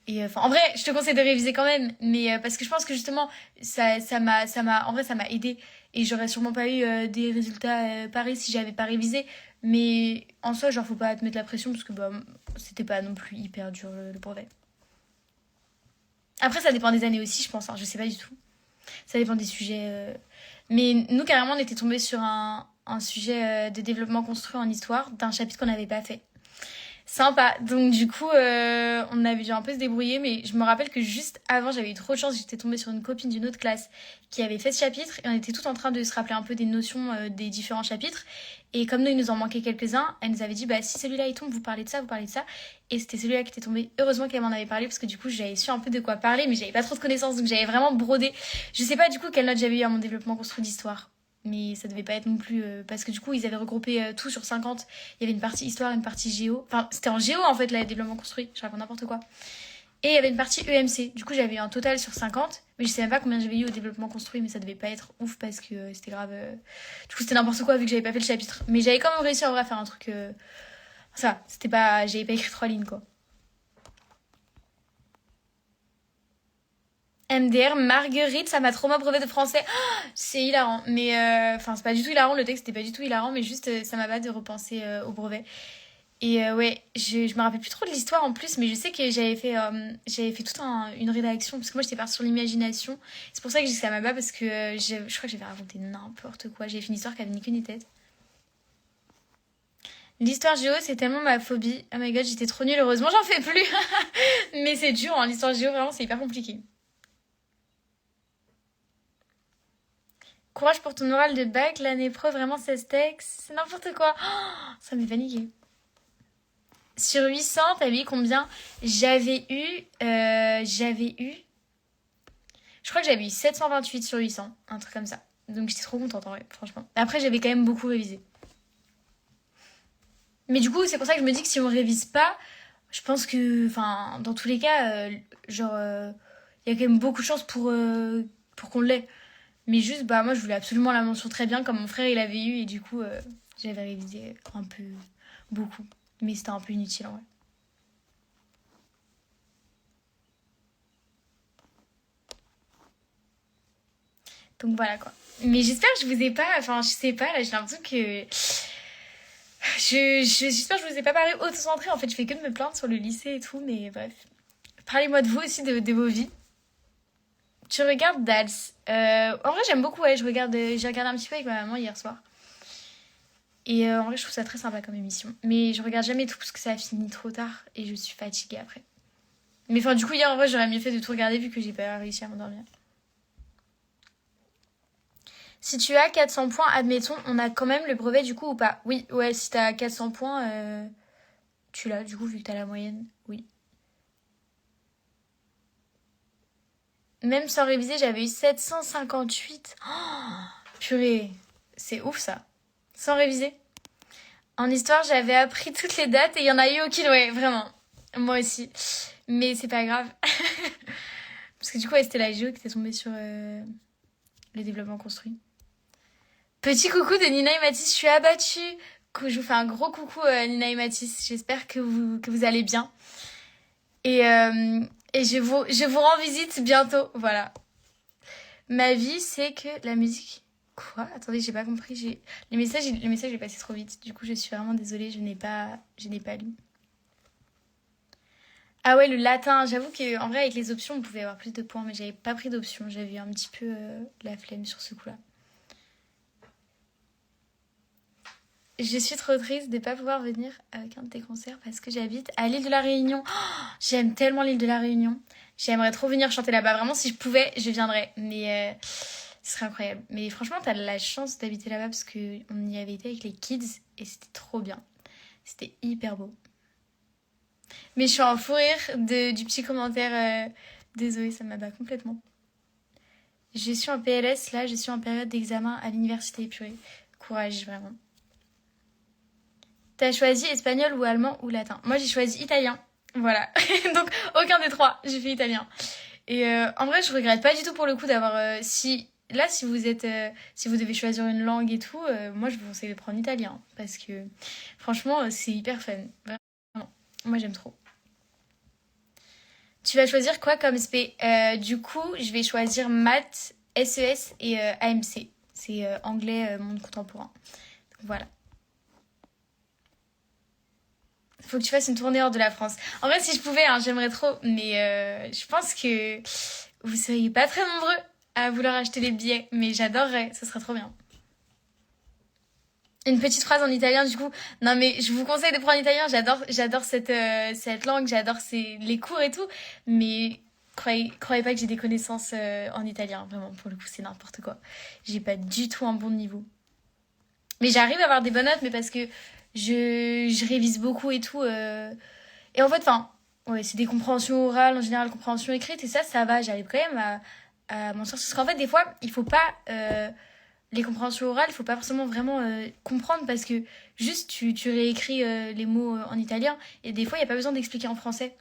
Et enfin, en vrai, je te conseille de réviser quand même, mais parce que je pense que justement, en vrai, ça m'a aidé. Et j'aurais sûrement pas eu des résultats pareils si j'avais pas révisé. Mais en soi, genre, faut pas te mettre la pression parce que bah, c'était pas non plus hyper dur le brevet. Après, ça dépend des années aussi, je pense, hein. Je sais pas du tout. Ça dépend des sujets. Mais nous, carrément, on était tombés sur un sujet de développement construit en histoire d'un chapitre qu'on n'avait pas fait. Sympa. Donc du coup, on avait dû un peu se débrouiller, mais je me rappelle que juste avant, j'avais eu trop de chance. J'étais tombée sur une copine d'une autre classe qui avait fait ce chapitre et on était toutes en train de se rappeler un peu des notions des différents chapitres. Et comme nous, il nous en manquait quelques-uns, elle nous avait dit, bah si celui-là il tombe, vous parlez de ça, vous parlez de ça. Et c'était celui-là qui était tombé. Heureusement qu'elle m'en avait parlé parce que du coup, j'avais su un peu de quoi parler, mais j'avais pas trop de connaissances, donc j'avais vraiment brodé. Je sais pas du coup quelle note j'avais eu à mon développement construit d'histoire. Mais ça devait pas être non plus... parce que du coup, ils avaient regroupé tout sur 50. Il y avait une partie histoire, une partie géo. Enfin, c'était en géo, en fait, là, le développement construit. Je raconte n'importe quoi. Et il y avait une partie EMC. Du coup, j'avais eu un total sur 50. Mais je sais même pas combien j'avais eu au développement construit. Mais ça devait pas être ouf parce que c'était grave... Du coup, c'était n'importe quoi vu que j'avais pas fait le chapitre. Mais j'avais quand même réussi en vrai à faire un truc... Ça, c'était pas... J'avais pas écrit 3 lignes, quoi. MDR, Marguerite, ça m'a trop mal brevet de français. Oh, c'est hilarant. Mais enfin, c'est pas du tout hilarant. Le texte était pas du tout hilarant. Mais juste, ça m'a pas de repenser au brevet. Et ouais, je me rappelle plus trop de l'histoire en plus, mais je sais que j'avais fait toute une rédaction, parce que moi j'étais partie sur l'imagination. C'est pour ça que je dis que ça m'a pas, parce que je crois que j'avais raconté n'importe quoi. J'avais fait une histoire qui avait ni queue ni tête. L'histoire géo, c'est tellement ma phobie. Oh my god, j'étais trop nulle. Heureusement, j'en fais plus. Mais c'est dur, hein. L'histoire géo, vraiment, c'est hyper compliqué. Courage pour ton oral de bac, l'année pro, vraiment, c'est texte. C'est n'importe quoi. Oh, ça m'est paniqué. Sur 800, t'as vu combien j'avais eu. Je crois que j'avais eu 728 sur 800, un truc comme ça. Donc j'étais trop contente en vrai, franchement. Après, j'avais quand même beaucoup révisé. Mais du coup, c'est pour ça que je me dis que si on révise pas, je pense que, enfin, dans tous les cas, genre, il y a quand même beaucoup de chances pour qu'on l'ait. Mais juste, bah, moi, je voulais absolument la mention très bien, comme mon frère, il avait eu, et du coup, j'avais révisé un peu, beaucoup. Mais c'était un peu inutile en vrai. Donc voilà quoi. Mais j'espère que je vous ai pas. Enfin, je sais pas, là j'ai l'impression que. J'espère que je vous ai pas paru auto-centré. En fait, je fais que de me plaindre sur le lycée et tout, mais bref. Parlez-moi de vous aussi, de vos vies. Tu regardes Dals. En vrai, j'aime beaucoup, ouais. J'ai regardé un petit peu avec ma maman hier soir. Et en vrai, je trouve ça très sympa comme émission. Mais je regarde jamais tout parce que ça a fini trop tard et je suis fatiguée après. Mais enfin, du coup, hier en vrai, j'aurais mieux fait de tout regarder vu que j'ai pas réussi à m'endormir. Si tu as 400 points, admettons, on a quand même le brevet du coup ou pas? Oui, ouais, si t'as 400 points, tu l'as du coup vu que t'as la moyenne. Oui. Même sans réviser, j'avais eu 758. Oh, purée, c'est ouf ça. Sans réviser. En histoire, j'avais appris toutes les dates et il y en a eu aucune, ouais, vraiment. Moi aussi. Mais c'est pas grave. Parce que du coup, ouais, c'était la géo qui était tombée sur le développement construit. Petit coucou de Nina et Mathis, je suis abattue. Je vous fais un gros coucou Nina et Mathis, j'espère que vous allez bien. Et, euh, et je vous rends visite bientôt, voilà. Ma vie, c'est que la musique... Quoi? Attendez, j'ai pas compris. Les messages, j'ai passé trop vite. Du coup, je suis vraiment désolée, je n'ai pas lu. Ah ouais, le latin, j'avoue qu'en vrai, avec les options, on pouvait avoir plus de points, mais j'avais pas pris d'options. J'avais eu un petit peu la flemme sur ce coup-là. Je suis trop triste de ne pas pouvoir venir avec un de tes concerts parce que j'habite à l'île de la Réunion. Oh, j'aime tellement l'île de la Réunion. J'aimerais trop venir chanter là-bas. Vraiment, si je pouvais, je viendrais. Mais ce serait incroyable. Mais franchement, t'as de la chance d'habiter là-bas parce qu'on y avait été avec les kids et c'était trop bien. C'était hyper beau. Mais je suis en fou rire du petit commentaire de Zoé, ça m'abat complètement. Je suis en PLS, là, je suis en période d'examen à l'université, purée. Courage, vraiment. T'as choisi espagnol ou allemand ou latin? Moi, j'ai choisi italien. Voilà. Donc, aucun des trois. J'ai fait italien. Et en vrai, je regrette pas du tout pour le coup d'avoir... si là, si vous êtes... si vous devez choisir une langue et tout, moi, je vous conseille de prendre italien. Parce que, franchement, c'est hyper fun. Vraiment. Moi, j'aime trop. Tu vas choisir quoi comme spé? Du coup, je vais choisir maths, SES et AMC. C'est anglais, monde contemporain. Donc, voilà. Faut que tu fasses une tournée hors de la France. En vrai, si je pouvais, hein, j'aimerais trop. Mais je pense que vous seriez pas très nombreux à vouloir acheter les billets. Mais j'adorerais, ce serait trop bien. Une petite phrase en italien, du coup. Non, mais je vous conseille de prendre l'italien. J'adore cette langue. J'adore les cours et tout. Mais croyez pas que j'ai des connaissances en italien. Vraiment, pour le coup, c'est n'importe quoi. J'ai pas du tout un bon niveau. Mais j'arrive à avoir des bonnes notes, mais parce que je révise beaucoup et tout. Et en fait, enfin, ouais, c'est des compréhensions orales, en général, compréhension écrite. Et ça va. J'arrive quand même à m'en sortir. Parce qu'en fait, des fois, il faut pas... les compréhensions orales, il faut pas forcément vraiment comprendre parce que juste tu réécris les mots en italien et des fois il n'y a pas besoin d'expliquer en français.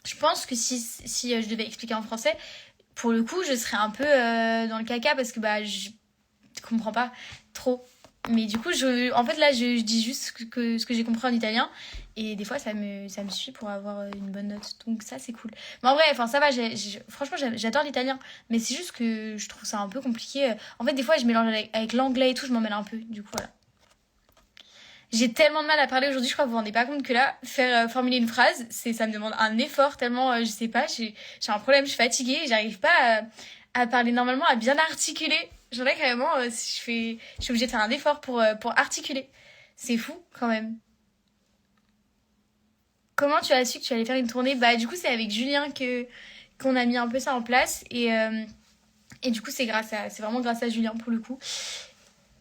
Je pense que si je devais expliquer en français, pour le coup je serais un peu dans le caca parce que bah je comprends pas trop. Mais du coup, en fait là je dis juste ce que j'ai compris en italien et des fois ça me suffit pour avoir une bonne note. Donc ça c'est cool. Mais en vrai, enfin ça va, franchement j'adore l'italien. Mais c'est juste que je trouve ça un peu compliqué. En fait des fois je mélange avec l'anglais et tout, je m'en mêle un peu. Du coup voilà. J'ai tellement de mal à parler aujourd'hui, je crois que vous vous rendez pas compte que là, faire formuler une phrase, ça me demande un effort tellement, je sais pas, j'ai un problème, je suis fatiguée, j'arrive pas à parler normalement, à bien articuler. J'en ai carrément, je suis obligée de faire un effort pour articuler. C'est fou quand même. Comment tu as su que tu allais faire une tournée? Bah du coup c'est avec Julien que qu'on a mis un peu ça en place et du coup c'est vraiment grâce à Julien pour le coup.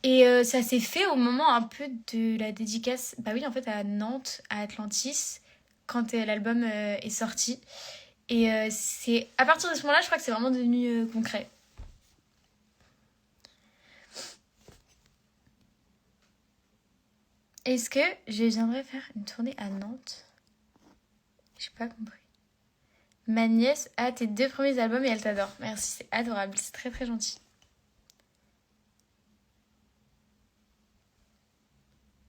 Et ça s'est fait au moment un peu de la dédicace, bah oui, en fait, à Nantes, à Atlantis, quand l'album est sorti. Et c'est à partir de ce moment-là, je crois que c'est vraiment devenu concret. Est-ce que je viendrais faire une tournée à Nantes? J'ai pas compris. Ma nièce a tes 2 premiers albums et elle t'adore. Merci, c'est adorable, c'est très très gentil.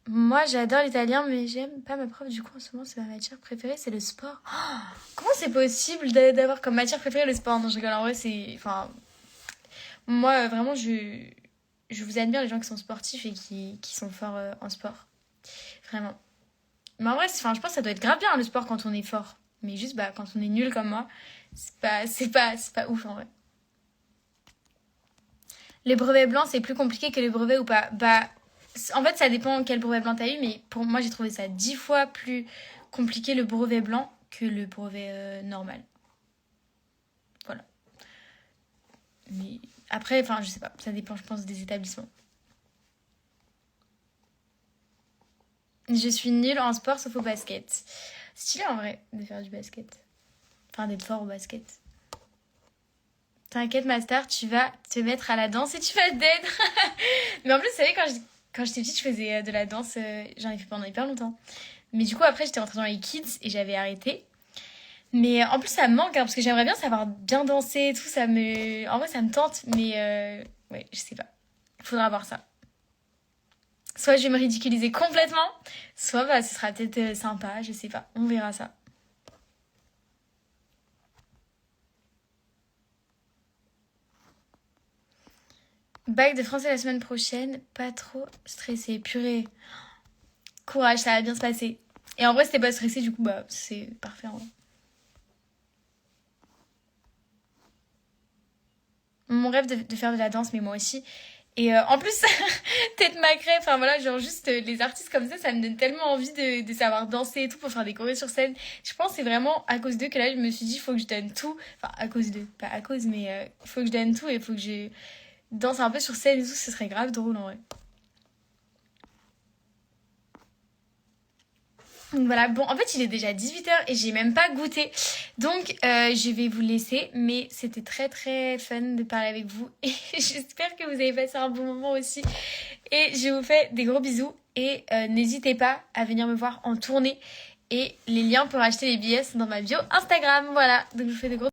Moi, j'adore l'italien, mais j'aime pas ma prof. Du coup, en ce moment, c'est ma matière préférée, c'est le sport. Oh, comment c'est possible d'avoir comme matière préférée le sport? Non, je rigole. En vrai, c'est... Enfin, moi, vraiment, je vous admire les gens qui sont sportifs et qui sont forts en sport. Vraiment. Mais en vrai, enfin, je pense que ça doit être grave bien, le sport, quand on est fort. Mais juste, bah, quand on est nul comme moi, c'est pas ouf, en vrai. Les brevets blancs, c'est plus compliqué que les brevets ou pas? Bah, en fait, ça dépend quel brevet blanc t'as eu, mais pour moi, j'ai trouvé ça 10 fois plus compliqué le brevet blanc que le brevet normal. Voilà. Mais après, enfin, je sais pas, ça dépend, je pense, des établissements. Je suis nulle en sport sauf au basket. Stylé en vrai de faire du basket. Enfin, d'être fort au basket. T'inquiète, Master, tu vas te mettre à la danse et tu vas dead. Mais en plus, vous savez, quand j'étais petite, je faisais de la danse. J'en ai fait pendant hyper longtemps. Mais du coup, après, j'étais rentrée dans les kids et j'avais arrêté. Mais en plus, ça me manque, hein, parce que j'aimerais bien savoir bien danser et tout. En vrai, ça me tente. Mais ouais, je sais pas. Il faudra voir ça. Soit je vais me ridiculiser complètement, soit bah, ce sera peut-être sympa, je sais pas. On verra ça. Bac de français la semaine prochaine, pas trop stressé. Purée, courage, ça va bien se passer. Et en vrai, c'était pas stressé, du coup, bah, c'est parfait en vrai. Mon rêve de faire de la danse, mais moi aussi. Et en plus, tête macrée, enfin voilà, genre juste les artistes comme ça me donne tellement envie de savoir danser et tout pour faire des chorés sur scène. Je pense que c'est vraiment à cause d'eux que là, je me suis dit, il faut que je donne tout. Enfin, à cause d'eux, pas à cause, mais il faut que je donne tout et il faut que je danse un peu sur scène et tout, ce serait grave drôle en vrai. Donc voilà, bon, en fait, il est déjà 18h et j'ai même pas goûté. Donc, je vais vous laisser, mais c'était très très fun de parler avec vous et j'espère que vous avez passé un bon moment aussi. Et je vous fais des gros bisous et n'hésitez pas à venir me voir en tournée et les liens pour acheter les billets sont dans ma bio Instagram. Voilà, donc je vous fais des gros